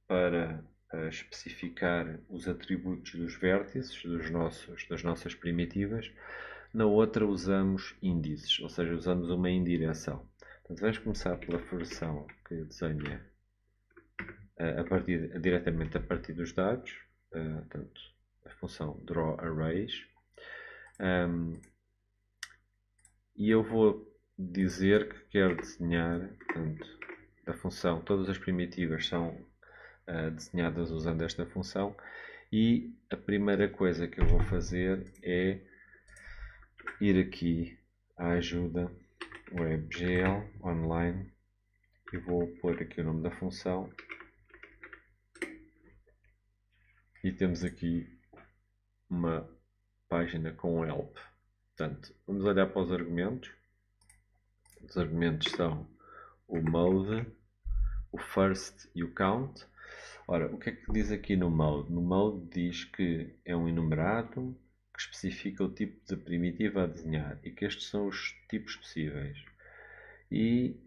para especificar os atributos dos vértices das nossas primitivas. Na outra usamos índices, ou seja, usamos uma indireção. Portanto, vamos começar pela versão que desenha diretamente a partir dos dados, portanto, a função drawArrays. E eu vou dizer que quero desenhar, portanto, a função, todas as primitivas são desenhadas usando esta função, e a primeira coisa que eu vou fazer é ir aqui à ajuda WebGL online e vou pôr aqui o nome da função e temos aqui uma página com help. Portanto, vamos olhar para os argumentos. Os argumentos são o mode, o first e o count. Ora, o que é que diz aqui no mode? No mode diz que é um enumerado que especifica o tipo de primitiva a desenhar e que estes são os tipos possíveis. E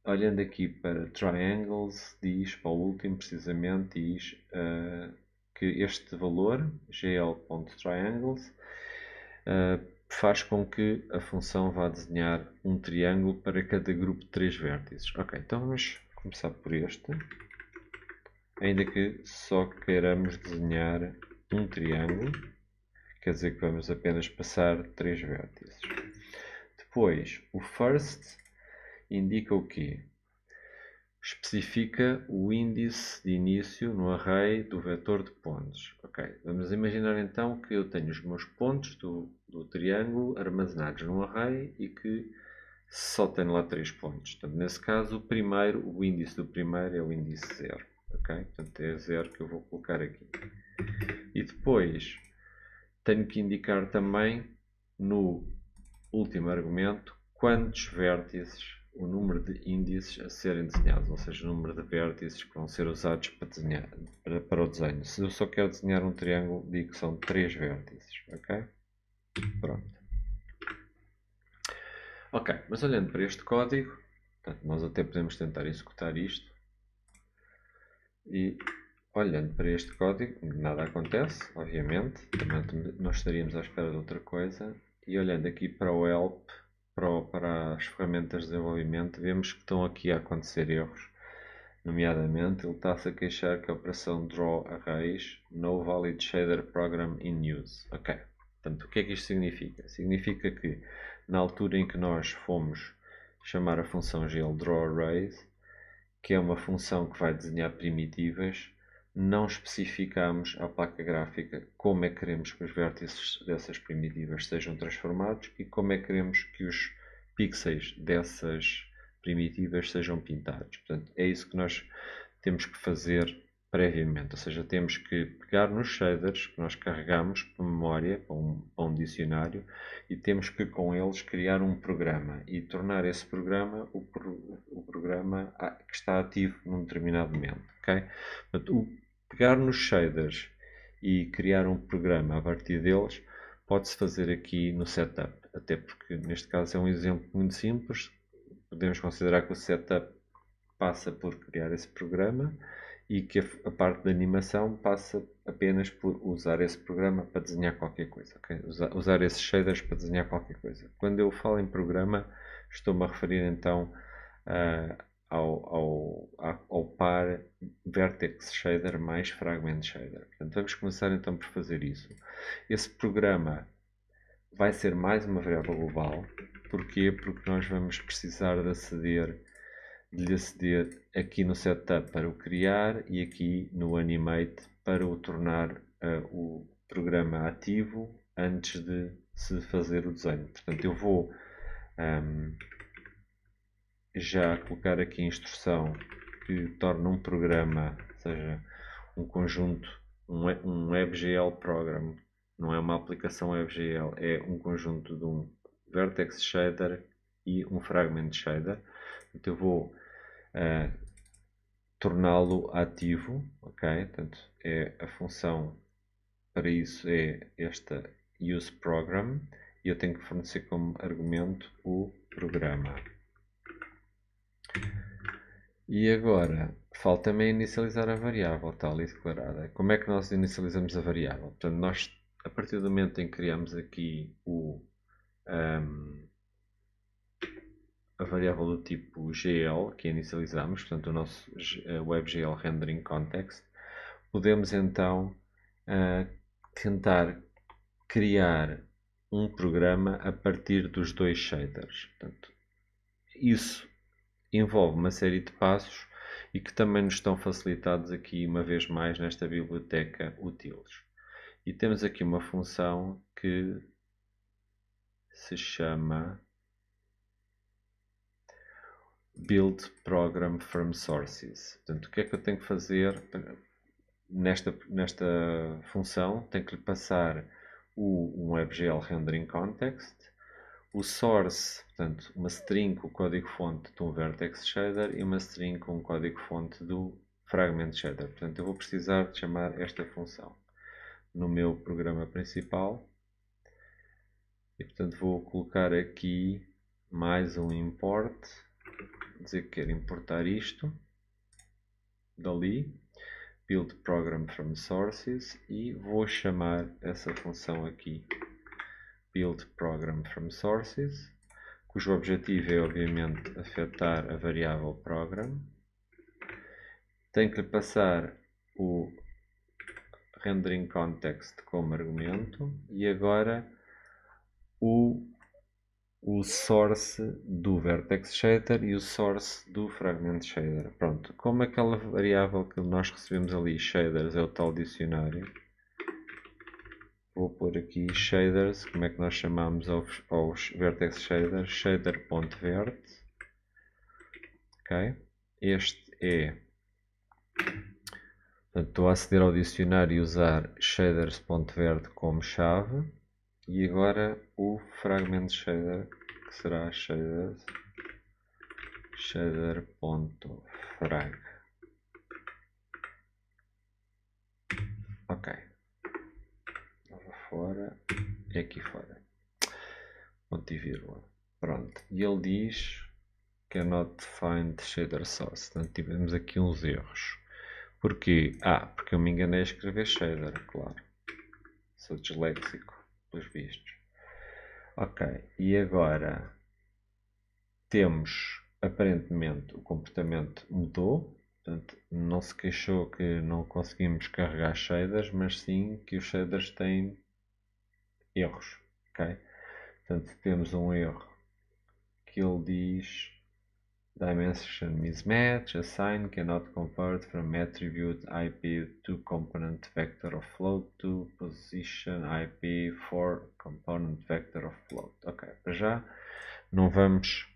olhando aqui para triangles, diz, para o último precisamente, diz que este valor, gl.triangles, faz com que a função vá desenhar um triângulo para cada grupo de 3 vértices. Ok, então vamos começar por este. Ainda que só queiramos desenhar um triângulo, quer dizer que vamos apenas passar 3 vértices. Depois, o first indica o quê? Especifica o índice de início no array do vetor de pontos. Ok, vamos imaginar então que eu tenho os meus pontos do triângulo armazenados num array e que só tenho lá 3 pontos. Portanto, nesse caso, o índice do primeiro é o índice 0. Ok? Portanto, é 0 que eu vou colocar aqui. E depois tenho que indicar também no último argumento quantos vértices, o número de índices a serem desenhados, ou seja, o número de vértices que vão ser usados para, desenhar, para o desenho. Se eu só quero desenhar um triângulo, digo que são 3 vértices. Ok? Pronto. Ok, mas olhando para este código, portanto, nós até podemos tentar executar isto. E olhando para este código, nada acontece, obviamente. Também nós estaríamos à espera de outra coisa. E olhando aqui para o help, para as ferramentas de desenvolvimento, vemos que estão aqui a acontecer erros. Nomeadamente, ele está-se a queixar que a operação drawArrays no valid shader program in use. Ok, portanto, o que é que isto significa? Significa que na altura em que nós fomos chamar a função GL drawArrays, que é uma função que vai desenhar primitivas, não especificamos à placa gráfica como é que queremos que os vértices dessas primitivas sejam transformados e como é que queremos que os pixels dessas primitivas sejam pintados. Portanto, é isso que nós temos que fazer previamente, ou seja, temos que pegar nos shaders que nós carregamos para memória, para um dicionário, e temos que com eles criar um programa e tornar esse programa o programa que está ativo num determinado momento. Okay? Portanto, pegar nos shaders e criar um programa a partir deles pode-se fazer aqui no setup, até porque neste caso é um exemplo muito simples. Podemos considerar que o setup passa por criar esse programa e que a parte da animação passa apenas por usar esse programa para desenhar qualquer coisa. Okay? Usar esses shaders para desenhar qualquer coisa. Quando eu falo em programa, estou-me a referir então ao par Vertex Shader mais Fragment Shader. Portanto, vamos começar então por fazer isso. Esse programa vai ser mais uma variável global. Porquê? Porque nós vamos precisar de lhe aceder aqui no Setup para o criar e aqui no Animate para o tornar o programa ativo antes de se fazer o desenho. Portanto, eu vou já colocar aqui a instrução que torna um programa, ou seja, um conjunto, um WebGL program, não é uma aplicação WebGL, é um conjunto de um Vertex Shader e um Fragment Shader. Então eu vou torná-lo ativo, ok? Portanto, a função para isso é esta useProgram e eu tenho que fornecer como argumento o programa. E agora, falta-me inicializar a variável, está ali declarada. Como é que nós inicializamos a variável? Portanto, nós, a partir do momento em que criamos aqui a variável do tipo GL, que inicializamos, portanto, o nosso WebGL Rendering Context, podemos então tentar criar um programa a partir dos dois shaders. Portanto, isso envolve uma série de passos e que também nos estão facilitados aqui uma vez mais nesta biblioteca utils. E temos aqui uma função que se chama Build Program from Sources. Portanto, o que é que eu tenho que fazer nesta função? Tenho que lhe passar um WebGL Rendering Context, o source, portanto, uma string com o código-fonte de um Vertex Shader e uma string com o código-fonte do Fragment Shader. Portanto, eu vou precisar de chamar esta função no meu programa principal e, portanto, vou colocar aqui mais um import, dizer que quero importar isto dali, build program from sources, e vou chamar essa função aqui build program from sources, cujo objetivo é obviamente afetar a variável program. Tenho que lhe passar o rendering context como argumento e agora o source do Vertex Shader e o source do Fragment Shader. Pronto, como aquela variável que nós recebemos ali, shaders, é o tal dicionário, vou pôr aqui shaders, como é que nós chamamos aos Vertex Shaders, shader.vert. Ok, este é, portanto, estou a aceder ao dicionário e usar shaders.vert como chave. E agora o fragment shader, que será shader.frag. Ok. Nova fora e aqui fora. Ponto e vírgula. Pronto. E ele diz cannot find shader source. Portanto, tivemos aqui uns erros. Porquê? Porque eu me enganei a escrever shader, claro. Sou disléxico, pelos vistos. Ok, e agora temos, aparentemente, o comportamento mudou. Portanto, não se queixou que não conseguimos carregar shaders, mas sim que os shaders têm erros. Ok? Portanto, temos um erro que ele diz dimension mismatch, assign cannot convert from attribute IP to component vector of float to position IP for component vector of float. Ok, para já não vamos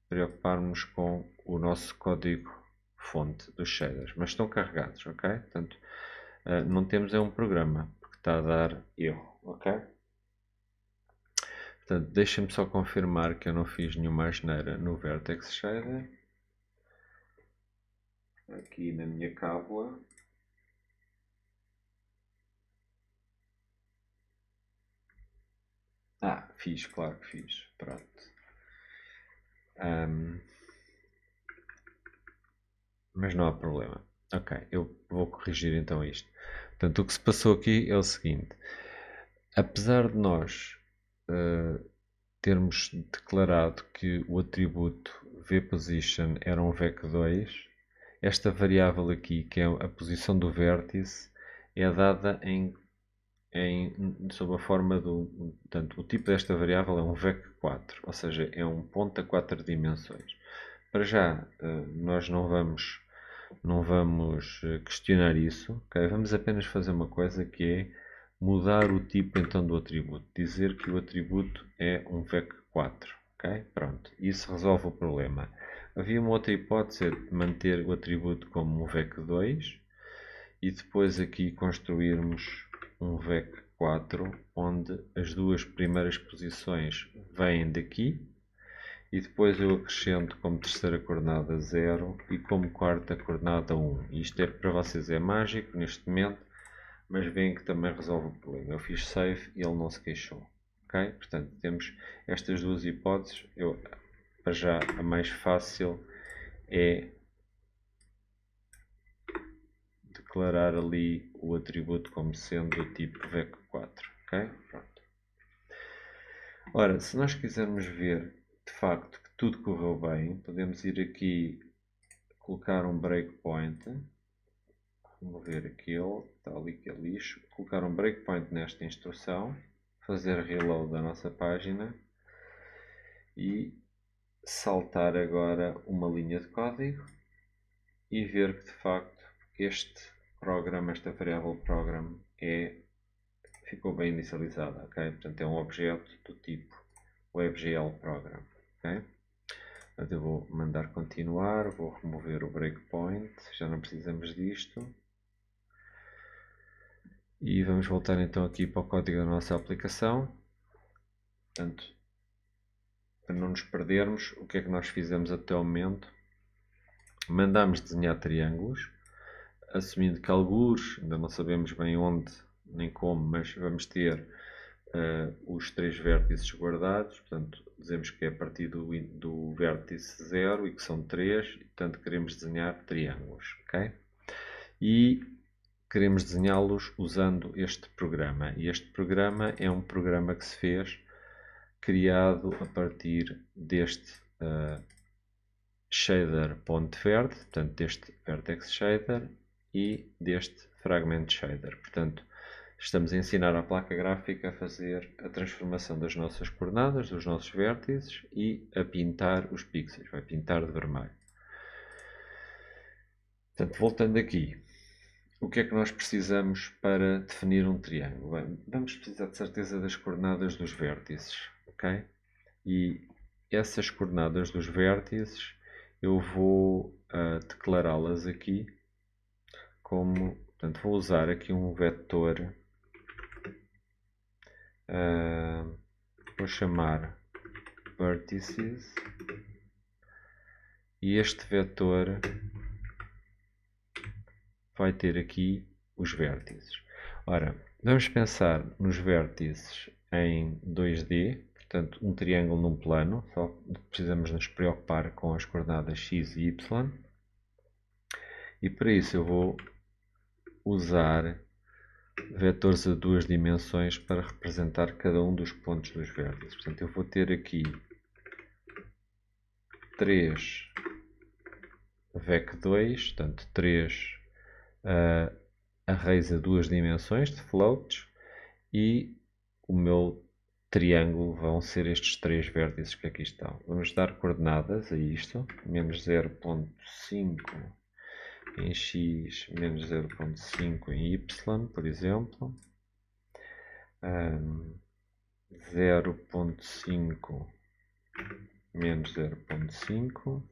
preocupar-nos com o nosso código fonte dos shaders, mas estão carregados, ok? Portanto, não temos um programa, porque está a dar erro, ok? Portanto, deixem-me só confirmar que eu não fiz nenhuma asneira no Vertex Shader. Aqui na minha cábula. Fiz, claro que fiz. Pronto. Mas não há problema. Ok, eu vou corrigir então isto. Portanto, o que se passou aqui é o seguinte. Apesar de nós termos declarado que o atributo vPosition era um vec2, esta variável aqui, que é a posição do vértice, é dada sob a forma do... Portanto, o tipo desta variável é um vec4, ou seja, é um ponto a 4 dimensões. Para já, nós não vamos questionar isso, okay? Vamos apenas fazer uma coisa que é mudar o tipo então do atributo, dizer que o atributo é um vec4, ok? Pronto, isso resolve o problema. Havia uma outra hipótese de manter o atributo como um vec2 e depois aqui construirmos um vec4 onde as duas primeiras posições vêm daqui e depois eu acrescento como terceira coordenada 0 e como quarta coordenada 1. Isto para vocês é mágico neste momento, mas veem que também resolve o problema. Eu fiz save e ele não se queixou. Okay? Portanto, temos estas duas hipóteses. Para já, a mais fácil é declarar ali o atributo como sendo do tipo vec4. Okay? Pronto. Ora, se nós quisermos ver de facto que tudo correu bem, podemos ir aqui colocar um breakpoint, remover aquilo, está ali que é lixo, colocar um breakpoint nesta instrução, fazer reload da nossa página e saltar agora uma linha de código e ver que de facto este programa, esta variável program ficou bem inicializada, ok? Portanto é um objeto do tipo WebGL program, ok? Portanto, eu vou mandar continuar, vou remover o breakpoint, já não precisamos disto. E vamos voltar então aqui para o código da nossa aplicação. Portanto, para não nos perdermos, o que é que nós fizemos até o momento? Mandámos desenhar triângulos, assumindo que alguns, ainda não sabemos bem onde nem como, mas vamos ter os três vértices guardados, portanto dizemos que é a partir do vértice 0 e que são 3, e portanto queremos desenhar triângulos, ok? E queremos desenhá-los usando este programa, e este programa é um programa que se fez criado a partir deste shader.vert, portanto deste vertex shader e deste fragment shader, portanto estamos a ensinar à placa gráfica a fazer a transformação das nossas coordenadas, dos nossos vértices e a pintar os pixels. Vai pintar de vermelho. Portanto, voltando aqui, o que é que nós precisamos para definir um triângulo? Bem, vamos precisar de certeza das coordenadas dos vértices, ok? E essas coordenadas dos vértices eu vou declará-las aqui como, portanto, vou usar aqui um vetor. Vou chamar vertices e este vetor vai ter aqui os vértices. Ora, vamos pensar nos vértices em 2D, portanto um triângulo num plano, só precisamos nos preocupar com as coordenadas x e y, e para isso eu vou usar vetores a duas dimensões para representar cada um dos pontos dos vértices. Portanto, eu vou ter aqui 3 vec2, portanto 3 arrays a duas dimensões de floats, e o meu triângulo vão ser estes 3 vértices que aqui estão. Vamos dar coordenadas a isto, menos 0.5 em x, menos 0.5 em y, por exemplo. 0.5 menos 0.5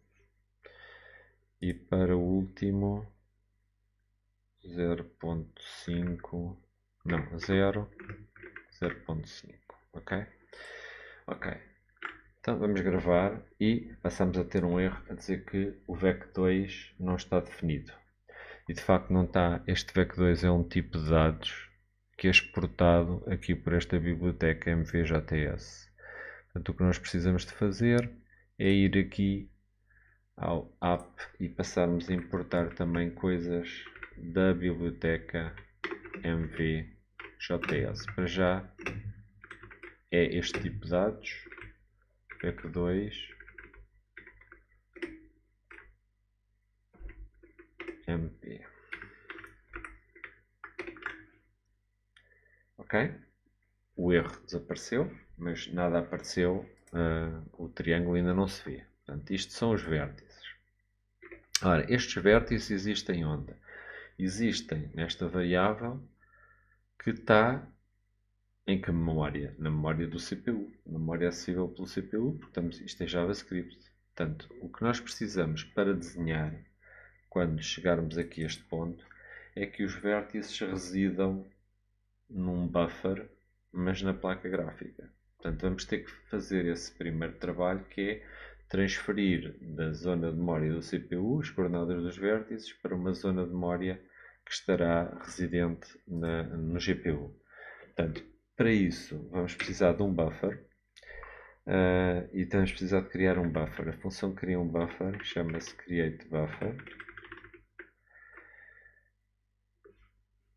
e para o último 0.5, não, 0.5, ok? Ok, então vamos gravar e passamos a ter um erro a dizer que o VEC2 não está definido. E de facto não está. Este VEC2 é um tipo de dados que é exportado aqui por esta biblioteca MVJS. Portanto, o que nós precisamos de fazer é ir aqui ao app e passarmos a importar também coisas da biblioteca MVJS. Para já é este tipo de dados, VEC2 MP. Ok? O erro desapareceu, mas nada apareceu, o triângulo ainda não se vê. Portanto, isto são os vértices. Ora, estes vértices existem onde? Existem nesta variável que está em que memória? Na memória do CPU. A memória acessível pelo CPU, portanto, isto é JavaScript. Portanto, o que nós precisamos para desenhar, quando chegarmos aqui a este ponto, é que os vértices residam num buffer, mas na placa gráfica. Portanto, vamos ter que fazer esse primeiro trabalho, que é transferir da zona de memória do CPU as coordenadas dos vértices para uma zona de memória que estará residente no GPU. Portanto, para isso vamos precisar de um buffer e vamos precisar de criar um buffer. A função que cria um buffer chama-se createBuffer.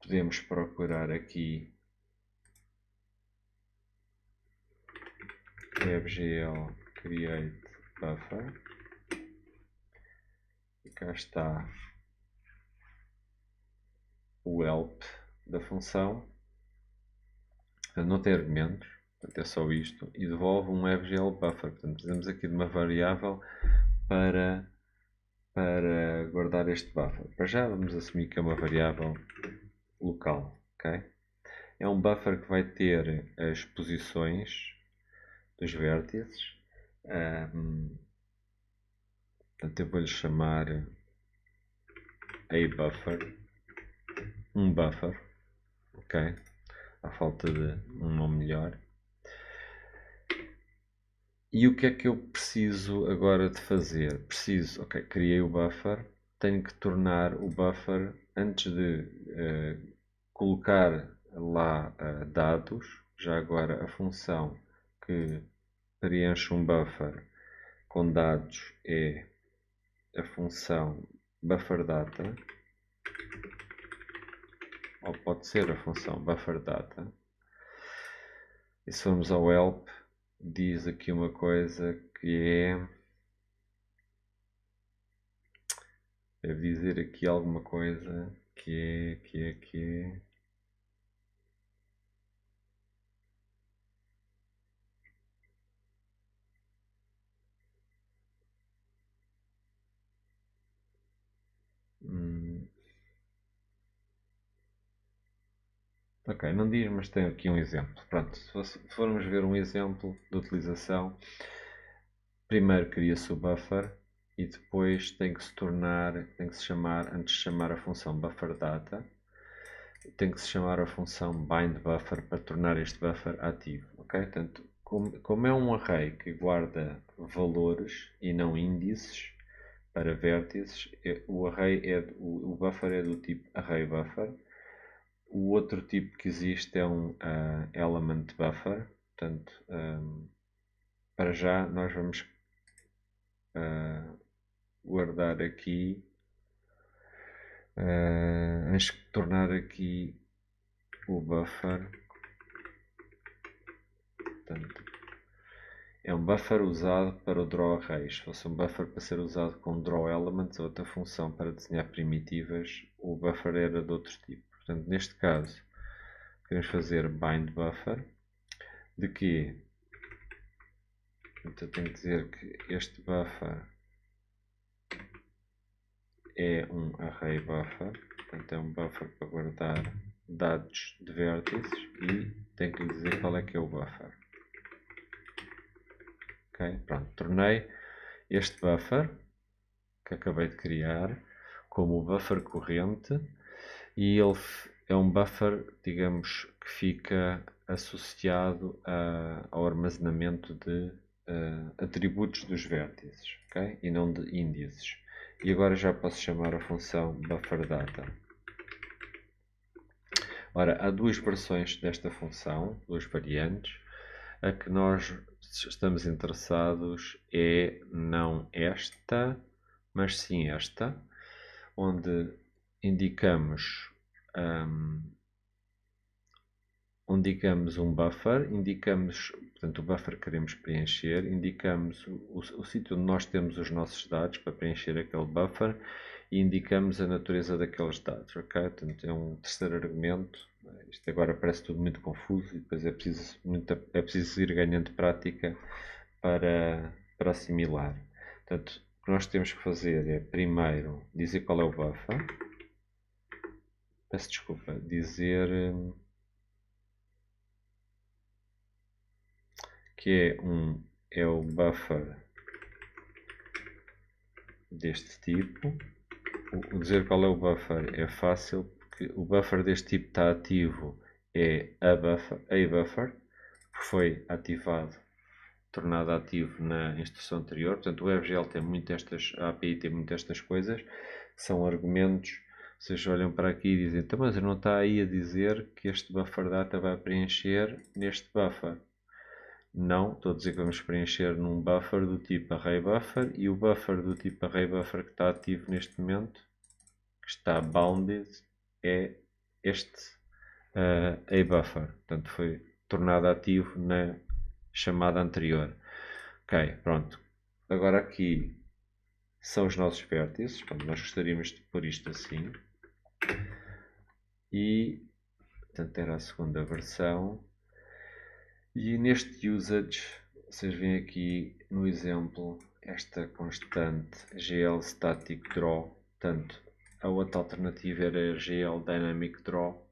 Podemos procurar aqui WebGL create buffer e cá está o help da função. Portanto, não tem argumentos, portanto é só isto, e devolve um WebGL buffer. Portanto, precisamos aqui de uma variável para guardar este buffer. Para já vamos assumir que é uma variável local, ok? É um buffer que vai ter as posições dos vértices. Portanto, eu vou-lhe chamar a buffer, um buffer, ok? À falta de um nome melhor. E o que é que eu preciso agora de fazer? Preciso, ok, criei o buffer, tenho que tornar o buffer, antes de colocar lá dados, já agora a função que preenche um buffer com dados é a função bufferdata, ou pode ser a função bufferdata. E se formos ao help, diz aqui uma coisa que é, deve dizer aqui alguma coisa que é ok, não diz, mas tem aqui um exemplo. Pronto, se formos ver um exemplo de utilização, primeiro cria-se o buffer e depois tem que se chamar, antes de chamar a função bufferdata, tem que se chamar a função bindBuffer para tornar este buffer ativo. Ok? Portanto, como é um array que guarda valores e não índices para vértices, o buffer é do tipo ArrayBuffer. O outro tipo que existe é um element buffer. Portanto, para já nós vamos guardar aqui, vamos tornar aqui o buffer. Portanto, é um buffer usado para o draw arrays. Se fosse um buffer para ser usado com draw elements, outra função para desenhar primitivas, o buffer era de outro tipo. Portanto, neste caso, queremos fazer bind buffer. de que então, eu tenho que dizer que este buffer é um array buffer, portanto é um buffer para guardar dados de vértices e tenho que lhe dizer qual é que é o buffer. Ok, pronto, tornei este buffer que acabei de criar como o buffer corrente e ele é um buffer, digamos, que fica associado ao armazenamento de atributos dos vértices, ok? E não de índices. E agora já posso chamar a função bufferData. Ora, há duas versões desta função, duas variantes. A que nós estamos interessados é não esta, mas sim esta, onde indicamos um buffer, indicamos, portanto, o buffer que queremos preencher, indicamos o sítio onde nós temos os nossos dados para preencher aquele buffer e indicamos a natureza daqueles dados, ok? Portanto, é um terceiro argumento. Isto agora parece tudo muito confuso e depois é preciso ir ganhando prática para assimilar. Portanto, o que nós temos que fazer é, primeiro, dizer qual é o buffer. Peço desculpa, dizer que é o buffer deste tipo. O dizer qual é o buffer é fácil, porque o buffer deste tipo está ativo, é a buffer, que foi ativado, tornado ativo na instrução anterior. Portanto, o WebGL tem muito a API tem muito estas coisas, que são argumentos. Vocês olham para aqui e dizem, então, mas não está aí a dizer que este buffer data vai preencher neste buffer. Não, estou a dizer que vamos preencher num buffer do tipo ArrayBuffer e o buffer do tipo ArrayBuffer que está ativo neste momento, que está bounded, é este ABuffer. Portanto, foi tornado ativo na chamada anterior. Ok, pronto. Agora aqui são os nossos vértices. Portanto, nós gostaríamos de pôr isto assim. E, portanto, era a segunda versão. E neste usage, vocês veem aqui no exemplo esta constante GL static draw. Portanto, a outra alternativa era GL dynamic draw.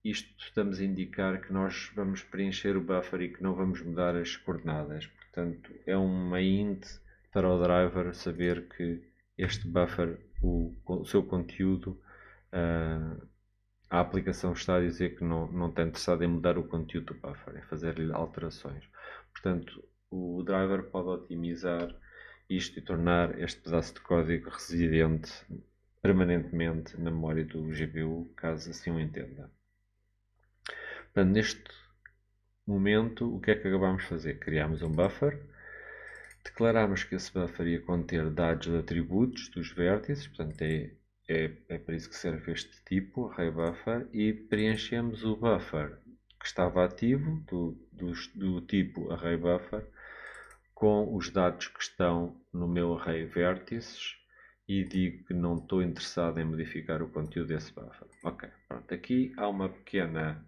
Isto estamos a indicar que nós vamos preencher o buffer e que não vamos mudar as coordenadas. Portanto, é uma int para o driver saber que este buffer, o seu conteúdo, a aplicação está a dizer que não está interessada em mudar o conteúdo do buffer, em fazer-lhe alterações. Portanto, o driver pode otimizar isto e tornar este pedaço de código residente permanentemente na memória do GPU, caso assim o entenda. Portanto, neste momento, o que é que acabamos de fazer? Criámos um buffer, declarámos que esse buffer ia conter dados de atributos dos vértices, portanto é para isso que serve este tipo, ArrayBuffer, e preenchemos o buffer que estava ativo do tipo ArrayBuffer com os dados que estão no meu array vértices e digo que não estou interessado em modificar o conteúdo desse buffer. Ok, pronto, aqui há uma pequena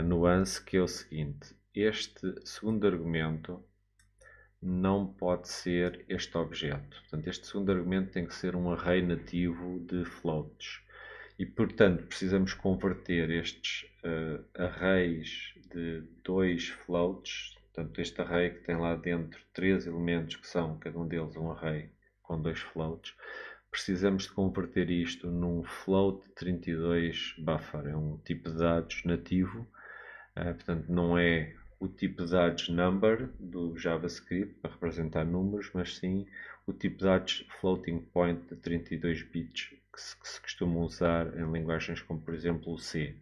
nuance que é o seguinte: este segundo argumento não pode ser este objeto. Portanto, este segundo argumento tem que ser um array nativo de floats. E, portanto, precisamos converter estes arrays de 2 floats, portanto, este array que tem lá dentro 3 elementos que são, cada um deles, um array com 2 floats, precisamos de converter isto num float 32 buffer. É um tipo de dados nativo, portanto, não é o tipo de dados number do JavaScript para representar números, mas sim o tipo de dados floating point de 32 bits que se costuma usar em linguagens como, por exemplo, o C,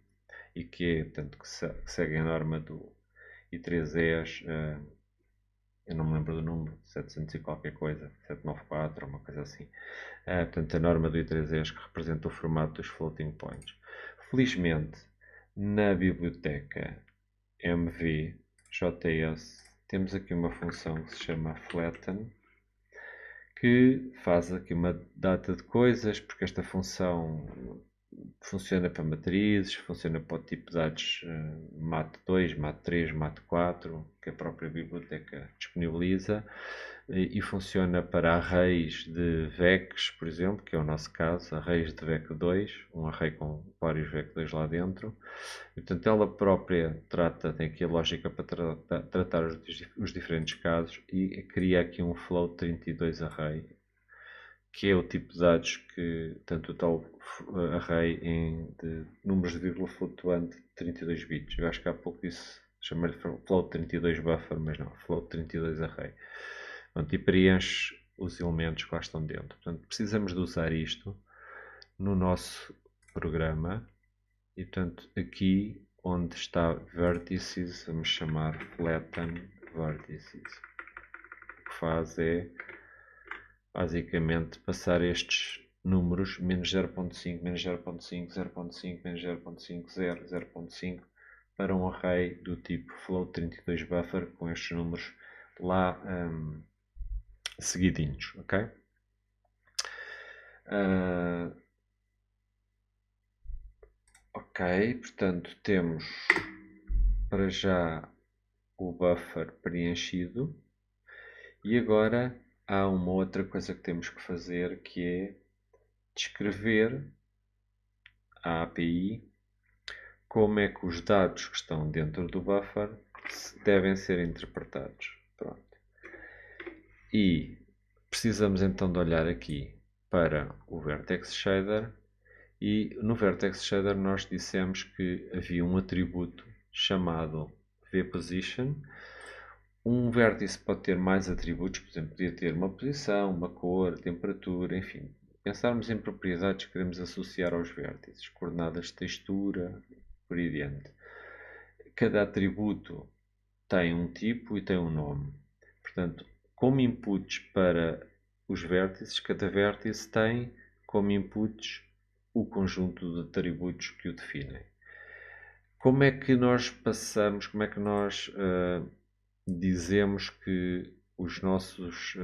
e que, portanto, que segue a norma do I3ES, eu não me lembro do número, 700 e qualquer coisa, 794 ou uma coisa assim. Portanto, a norma do I3ES que representa o formato dos floating points. Felizmente, na biblioteca MVJS temos aqui uma função que se chama flatten, que faz aqui uma data de coisas, porque esta função funciona para matrizes, funciona para o tipo de dados MAT2, MAT3, MAT4, que a própria biblioteca disponibiliza, e funciona para arrays de VECs, por exemplo, que é o nosso caso, arrays de VEC2, um array com vários VEC2 lá dentro. E, portanto, ela própria tem aqui a lógica para tratar os diferentes casos e cria aqui um float 32 array, que é o tipo de dados que, tanto o tal array de números de vírgula flutuante de 32 bits. Eu acho que há pouco disse, chamei-lhe float 32 buffer, mas não, float 32 array. Portanto, e preenche os elementos que lá estão dentro. Portanto, precisamos de usar isto no nosso programa e, portanto, aqui onde está vertices, vamos chamar flatten vertices. O que faz é basicamente passar estes números menos 0.5, menos 0.5, 0.5, menos 0.5, 0, 0.5 para um array do tipo float 32 buffer com estes números lá seguidinhos, ok? Ok, portanto temos para já o buffer preenchido e agora há uma outra coisa que temos que fazer, que é descrever à API como é que os dados que estão dentro do buffer devem ser interpretados. Pronto. E precisamos então de olhar aqui para o Vertex Shader e no Vertex Shader nós dissemos que havia um atributo chamado vPosition. Um vértice pode ter mais atributos, por exemplo, podia ter uma posição, uma cor, temperatura, enfim. Pensarmos em propriedades que queremos associar aos vértices, coordenadas de textura, por aí adiante. Cada atributo tem um tipo e tem um nome. Portanto, como inputs para os vértices, cada vértice tem como inputs o conjunto de atributos que o definem. Como é que nós passamos, como é que nós dizemos que os nossos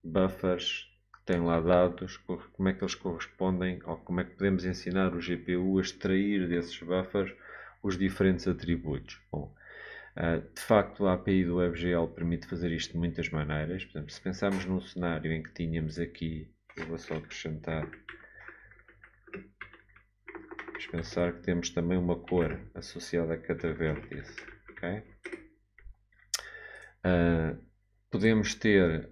buffers que têm lá dados, como é que eles correspondem, ou como é que podemos ensinar o GPU a extrair desses buffers os diferentes atributos? Bom, de facto, a API do WebGL permite fazer isto de muitas maneiras. Por exemplo, se pensarmos num cenário em que tínhamos aqui, eu vou só acrescentar, vamos pensar que temos também uma cor associada a cada vértice. Okay? Podemos ter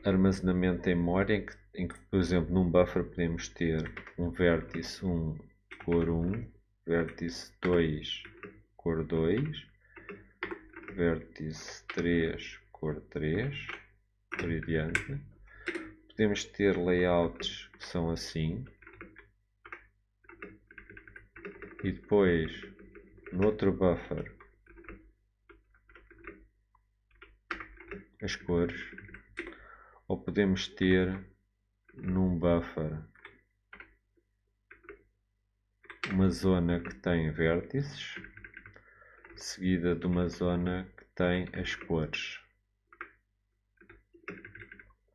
armazenamento em memória em que, por exemplo, num buffer podemos ter um vértice 1 cor 1, vértice 2 cor 2, vértice 3 cor 3, por aí adiante. Podemos ter layouts que são assim. E depois, no outro buffer, as cores. Ou podemos ter num buffer uma zona que tem vértices, seguida de uma zona que tem as cores.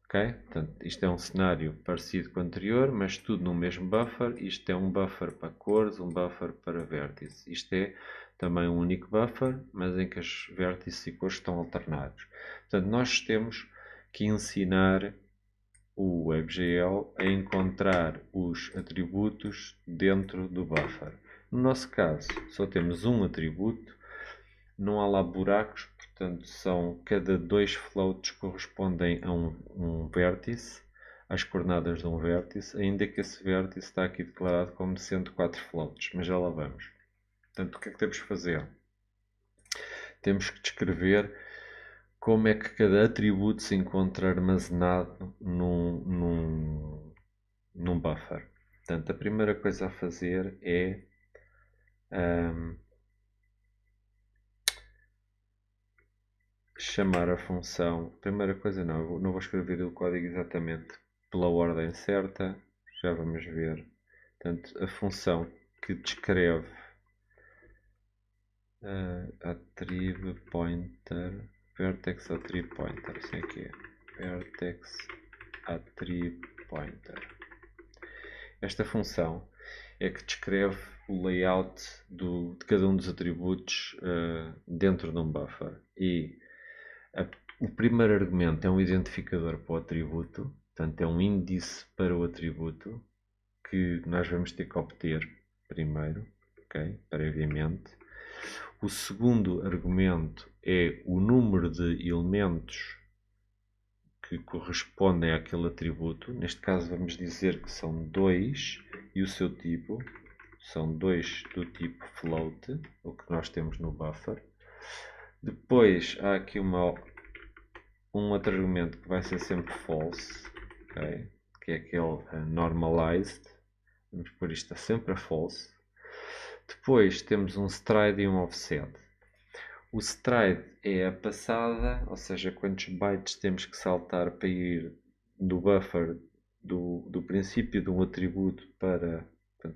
Ok? Portanto, isto é um cenário parecido com o anterior, mas tudo no mesmo buffer. Isto é um buffer para cores, um buffer para vértices. Isto é também um único buffer, mas em que as vértices e cores estão alternados. Portanto, nós temos que ensinar o WebGL a encontrar os atributos dentro do buffer. No nosso caso, só temos um atributo, não há lá buracos, portanto, cada dois floats correspondem a um vértice, às coordenadas de um vértice, ainda que esse vértice está aqui declarado como sendo 4 floats, mas já lá vamos. Portanto, o que é que temos que fazer? Temos que descrever como é que cada atributo se encontra armazenado num buffer. Portanto, a primeira coisa a fazer é chamar a função. Primeira coisa não vou escrever o código exatamente pela ordem certa, já vamos ver. Portanto, a função que descreve attrib pointer, vertex attrib pointer, assim aqui é, vertex attrib pointer. Esta função é que descreve o layout de cada um dos atributos dentro de um buffer. E o primeiro argumento é um identificador para o atributo, portanto é um índice para o atributo que nós vamos ter que obter primeiro, ok? Previamente. O segundo argumento é o número de elementos que correspondem àquele atributo. Neste caso vamos dizer que são 2 e o seu tipo são 2 do tipo float, o que nós temos no buffer. Depois há aqui um outro argumento que vai ser sempre false, okay? Que é aquele normalized. Vamos pôr isto sempre a false. Depois temos um stride e um offset. O stride é a passada, ou seja, quantos bytes temos que saltar para ir do buffer do princípio de um atributo para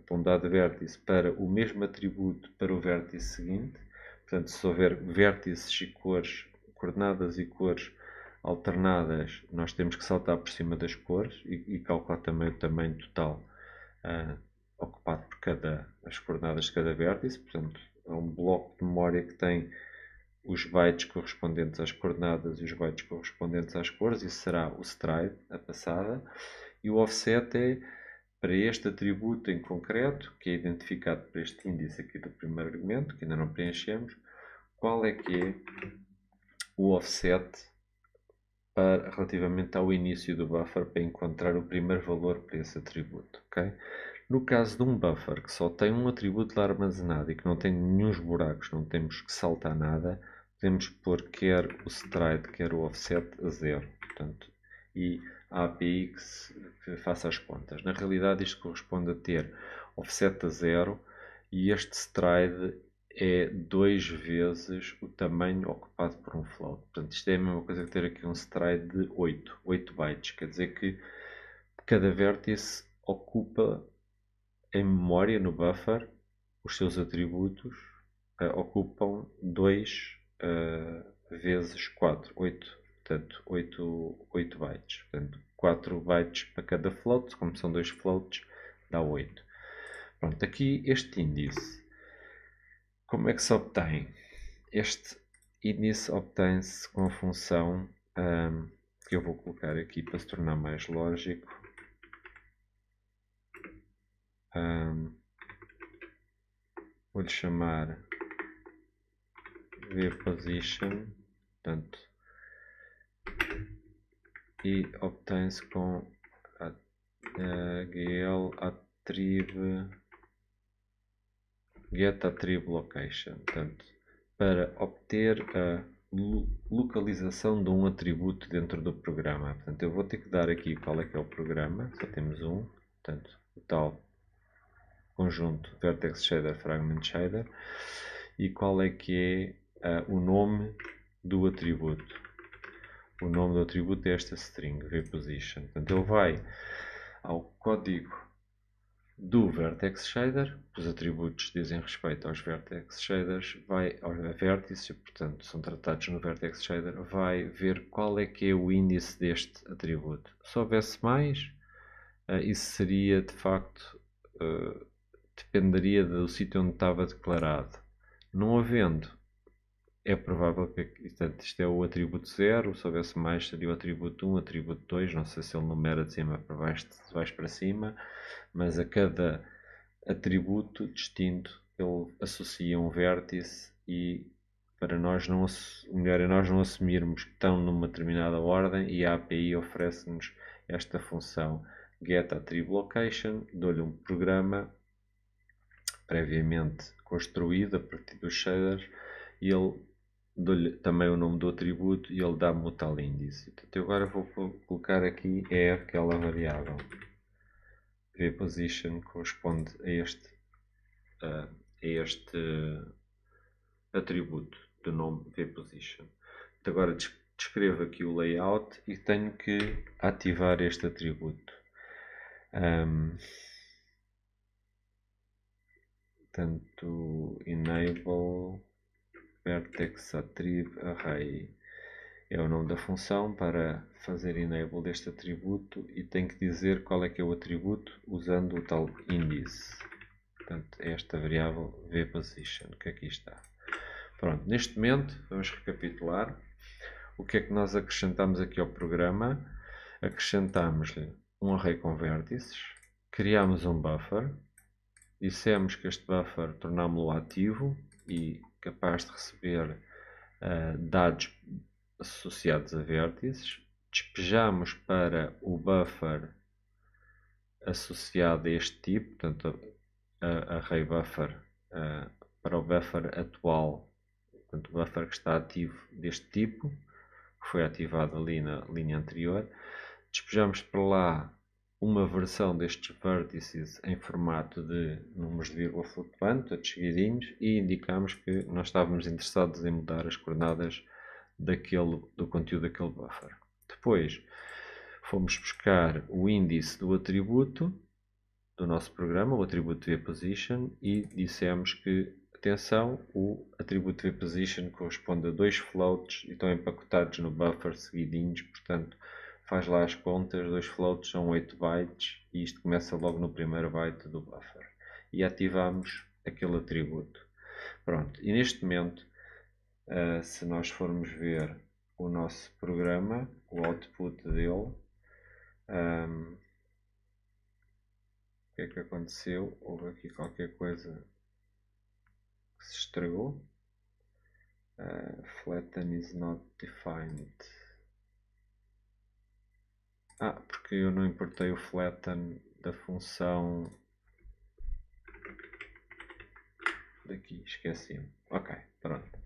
um dado vértice para o mesmo atributo para o vértice seguinte. Portanto, se houver vértices e cores, coordenadas e cores alternadas, nós temos que saltar por cima das cores e calcular também o tamanho total ocupado por as coordenadas de cada vértice. Portanto, é um bloco de memória que tem os bytes correspondentes às coordenadas e os bytes correspondentes às cores. Isso será o stride, a passada. E o offset é para este atributo em concreto, que é identificado por este índice aqui do primeiro argumento, que ainda não preenchemos, qual é que é o offset relativamente ao início do buffer para encontrar o primeiro valor para esse atributo. Okay? No caso de um buffer que só tem um atributo lá armazenado e que não tem nenhum buracos, não temos que saltar nada, podemos pôr quer o stride, quer o offset a 0. Portanto, e a API que faça as contas. Na realidade, isto corresponde a ter offset a 0 e este stride é 2 vezes o tamanho ocupado por um float. Portanto, isto é a mesma coisa que ter aqui um stride de 8 bytes. Quer dizer que cada vértice ocupa em memória no buffer os seus atributos ocupam 2 vezes 4, 8. Portanto, 8 bytes. Portanto, 4 bytes para cada float, como são 2 floats, dá 8. Pronto, aqui este índice. Como é que se obtém? Este índice obtém-se com a função que eu vou colocar aqui para se tornar mais lógico. Vou-lhe chamar vPosition, portanto, e obtém-se com gl attrib get attrib location, portanto, para obter a localização de um atributo dentro do programa. Portanto, eu vou ter que dar aqui qual é que é o programa, só temos um, portanto, o tal conjunto vertex shader fragment shader, e qual é que é o nome do atributo. O nome do atributo é esta string, vPosition. Portanto, ele vai ao código do vertex shader, os atributos dizem respeito aos vertex shaders, vai aos vértices, portanto são tratados no vertex shader, vai ver qual é que é o índice deste atributo. Se houvesse mais, isso seria de facto, dependeria do sítio onde estava declarado. Não havendo, é provável que, portanto, isto é o atributo 0, se houvesse mais seria o atributo 1, atributo 2, não sei se ele numera de cima para baixo, de baixo para cima, mas a cada atributo distinto ele associa um vértice e para nós não, o melhor é nós não assumirmos que estão numa determinada ordem e a API oferece-nos esta função getAttribLocation, dou-lhe um programa previamente construído a partir dos shaders e ele dou-lhe também o nome do atributo e ele dá-me o tal índice. Portanto, eu agora vou colocar aqui é aquela variável. vPosition corresponde a este atributo do nome vPosition. Agora descrevo aqui o layout e tenho que ativar este atributo. Portanto, enable vertex attrib array. é o nome da função para fazer enable deste atributo e tem que dizer qual é que é o atributo usando o tal índice. Portanto, esta variável vPosition que aqui está. Pronto, neste momento, vamos recapitular. O que é que nós acrescentamos aqui ao programa? Acrescentamos-lhe um array com vértices, criamos um buffer, dissemos que este buffer tornámo-lo ativo e capaz de receber dados associados a vértices, despejamos para o buffer associado a este tipo, portanto, array buffer para o buffer atual, portanto, o buffer que está ativo deste tipo, que foi ativado ali na linha anterior. Despejamos para lá uma versão destes vértices em formato de números de vírgula flutuante, todos seguidinhos, e indicamos que nós estávamos interessados em mudar as coordenadas do conteúdo daquele buffer. Depois fomos buscar o índice do atributo do nosso programa, o atributo vPosition, e dissemos que, atenção, o atributo vPosition corresponde a 2 floats e estão empacotados no buffer seguidinhos, portanto faz lá as contas, 2 floats são 8 bytes e isto começa logo no primeiro byte do buffer. E ativamos aquele atributo. Pronto, e neste momento, se nós formos ver o nosso programa, o output dele, o que é que aconteceu? Houve aqui qualquer coisa que se estragou. Flatten is not defined. Porque eu não importei o flatten da função daqui, esqueci-me. Ok, pronto.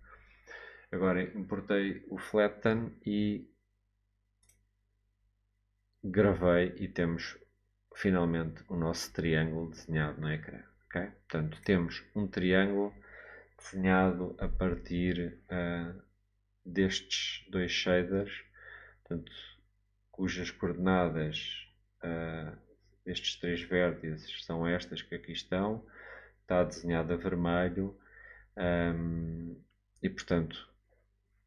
Agora importei o flatten e gravei e temos finalmente o nosso triângulo desenhado no ecrã. Okay? Portanto, temos um triângulo desenhado a partir destes dois shaders, portanto, cujas coordenadas destes 3 vértices são estas que aqui estão. Está desenhado a vermelho e, portanto,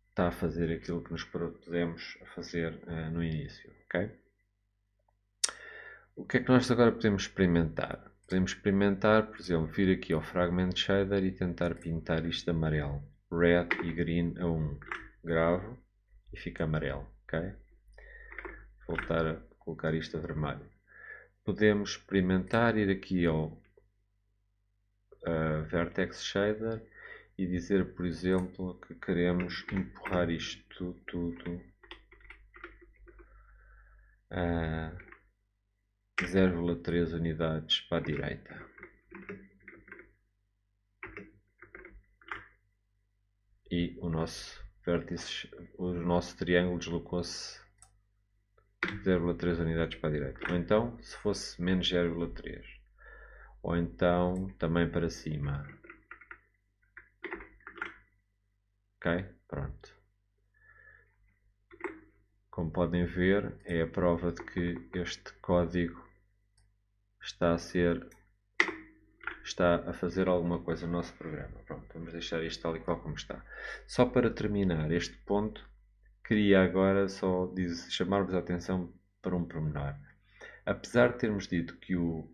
está a fazer aquilo que nos propusemos a fazer no início. Okay? O que é que nós agora podemos experimentar? Podemos experimentar, por exemplo, vir aqui ao Fragment Shader e tentar pintar isto de amarelo. Red e Green a 1. Gravo e fica amarelo. Okay? Voltar a colocar isto a vermelho. Podemos experimentar, ir aqui ao Vertex Shader e dizer, por exemplo, que queremos empurrar isto tudo 0,3 unidades para a direita. E o nosso vértice, o nosso triângulo deslocou-se 0,3 unidades para a direita. Ou então, se fosse menos 0,3. Ou então, também para cima. Ok? Pronto. Como podem ver, é a prova de que este código está a fazer alguma coisa no nosso programa. Pronto, vamos deixar isto tal e qual como está. Só para terminar este ponto, queria agora só chamar-vos a atenção para um pormenor. Apesar de termos dito que o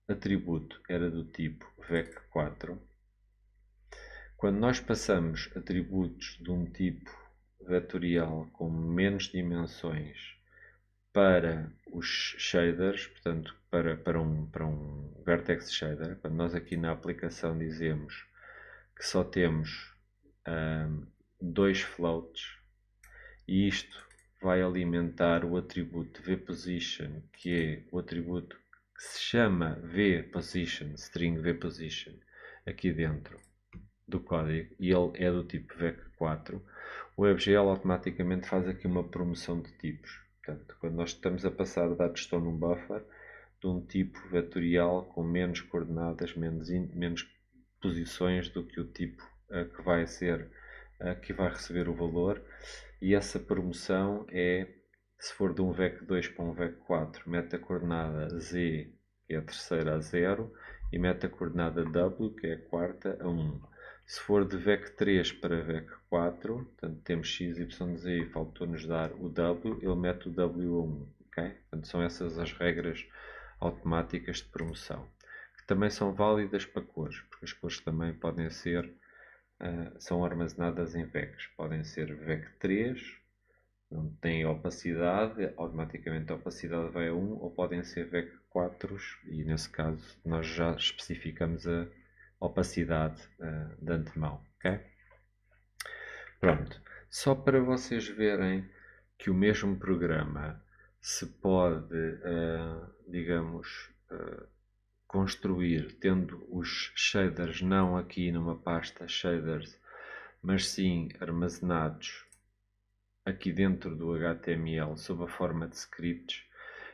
atributo era do tipo vec4, quando nós passamos atributos de um tipo vetorial com menos dimensões para os shaders, portanto para um vertex shader, quando nós aqui na aplicação dizemos que só temos 2 floats e isto vai alimentar o atributo vPosition, que é o atributo que se chama vPosition, string vPosition, aqui dentro do código, e ele é do tipo vec4, o WebGL automaticamente faz aqui uma promoção de tipos. Portanto, quando nós estamos a passar dados que estão num buffer de um tipo vetorial com menos coordenadas, menos posições do que o tipo que vai receber o valor, e essa promoção é, se for de um vec2 para um vec4, mete a coordenada z, que é a terceira, a 0, e mete a coordenada w, que é a quarta, a 1. Se for de VEC3 para VEC4, portanto temos x, y, z e faltou-nos dar o w, ele mete o w a 1. Okay? Portanto, são essas as regras automáticas de promoção, que também são válidas para cores, porque as cores também podem ser, são armazenadas em VECs. Podem ser VEC3, não tem opacidade, automaticamente a opacidade vai a 1, ou podem ser VEC4 e nesse caso nós já especificamos a opacidade de antemão. Okay? Pronto, só para vocês verem que o mesmo programa se pode, digamos, construir tendo os shaders não aqui numa pasta shaders, mas sim armazenados aqui dentro do HTML sob a forma de scripts.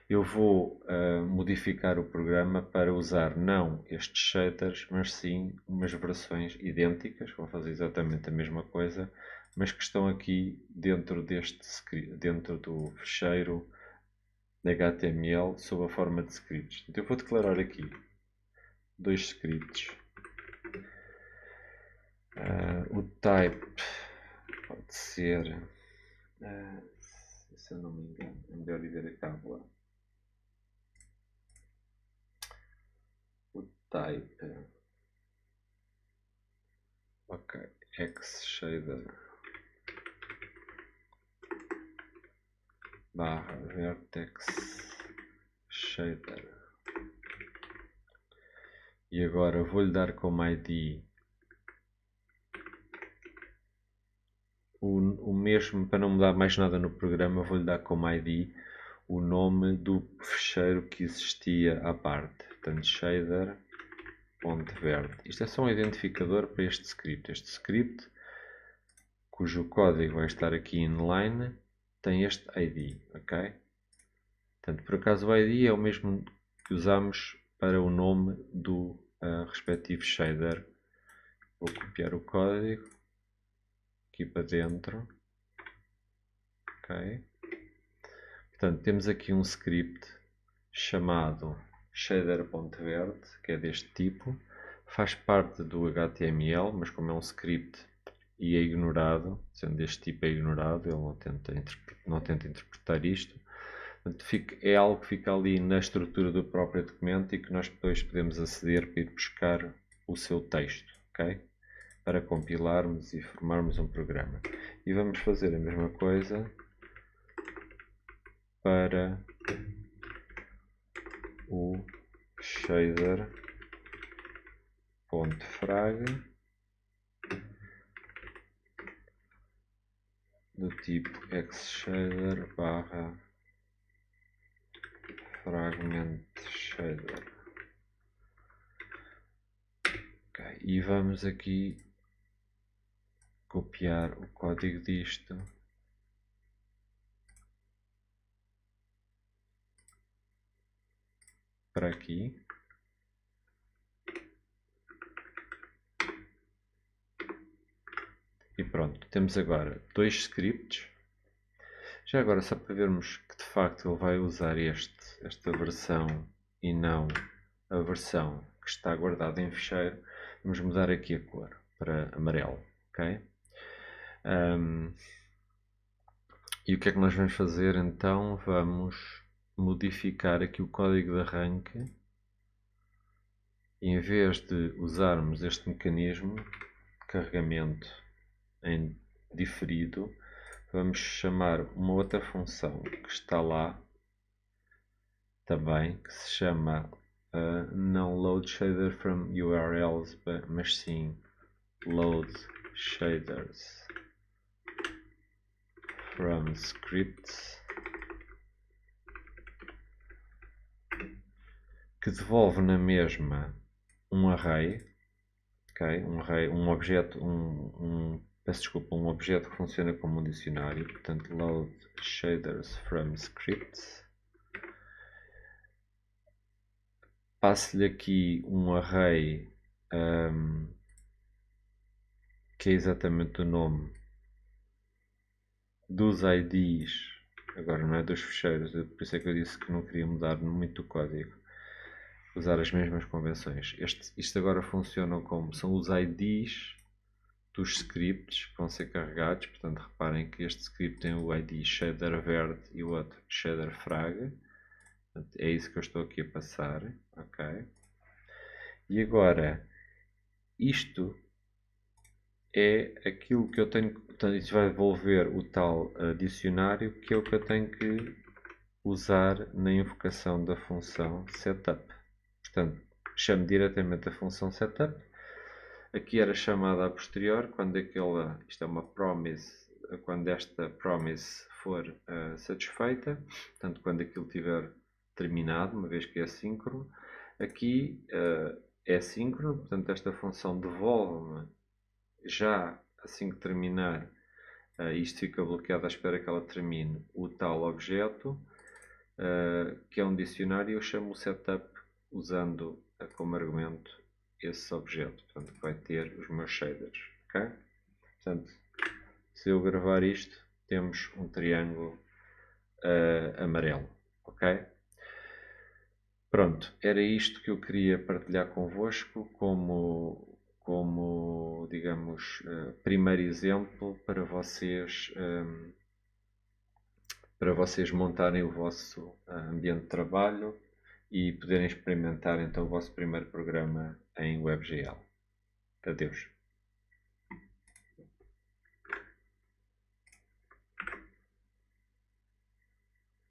Eu vou modificar o programa para usar não estes shaders, mas sim umas versões idênticas, vão fazer exatamente a mesma coisa, mas que estão aqui dentro dentro do fecheiro HTML sob a forma de scripts. Então eu vou declarar aqui dois scripts. O type pode ser, se eu não me engano, é melhor ir ver a cábula. O type, ok, xshader barra vertex shader. E agora vou-lhe dar como ID o mesmo, para não mudar mais nada no programa, vou-lhe dar como ID o nome do fecheiro que existia à parte. Portanto, shader.vert. Isto é só um identificador para este script. Este script, cujo código vai estar aqui inline, tem este ID, ok? Portanto, por acaso o ID é o mesmo que usamos para o nome do respectivo shader. Vou copiar o código aqui para dentro, ok? Portanto, temos aqui um script chamado shader.vert, que é deste tipo, faz parte do HTML, mas como é um script e é ignorado, sendo deste tipo é ignorado, ele não tenta interpretar isto. Portanto, é algo que fica ali na estrutura do próprio documento e que nós depois podemos aceder para ir buscar o seu texto, ok? Para compilarmos e formarmos um programa. E vamos fazer a mesma coisa para o shader.frag do tipo xshader barra fragment shader. Okay. E vamos aqui copiar o código disto para aqui. E pronto, temos agora dois scripts. Já agora, só para vermos que de facto ele vai usar esta versão e não a versão que está guardada em fecheiro, vamos mudar aqui a cor para amarelo, ok? E o que é que nós vamos fazer então? Vamos modificar aqui o código de arranque. E em vez de usarmos este mecanismo de carregamento em diferido, vamos chamar uma outra função que está lá também, que se chama não load shader from URLs, mas sim load shaders from scripts, que devolve na mesma um array, okay? Um objeto, peço desculpa, um objeto que funciona como um dicionário, portanto load shaders from scripts. Passo-lhe aqui um array que é exatamente o nome dos IDs, agora não é dos fecheiros, por isso é que eu disse que não queria mudar muito o código, usar as mesmas convenções. Isto agora funciona como são os IDs dos scripts que vão ser carregados. Portanto, reparem que este script tem o ID shader verde e o outro shader frag. Portanto, é isso que eu estou aqui a passar. Ok. E agora, isto é aquilo que eu tenho, portanto, isso vai devolver o tal dicionário, que é o que eu tenho que usar na invocação da função setup. Portanto, chamo diretamente a função setup. Aqui era chamada a posterior, quando isto é uma promise, quando esta promise for satisfeita, portanto, quando aquilo tiver terminado, uma vez que é síncrono. Aqui é síncrono, portanto, esta função devolve-me já assim que terminar, isto fica bloqueado à espera que ela termine, o tal objeto, que é um dicionário. Eu chamo o setup usando como argumento esse objeto, portanto vai ter os meus shaders, ok? Portanto, se eu gravar isto, temos um triângulo amarelo, ok? Pronto, era isto que eu queria partilhar convosco como digamos, primeiro exemplo para vocês montarem o vosso ambiente de trabalho e poderem experimentar então o vosso primeiro programa em WebGL. Adeus.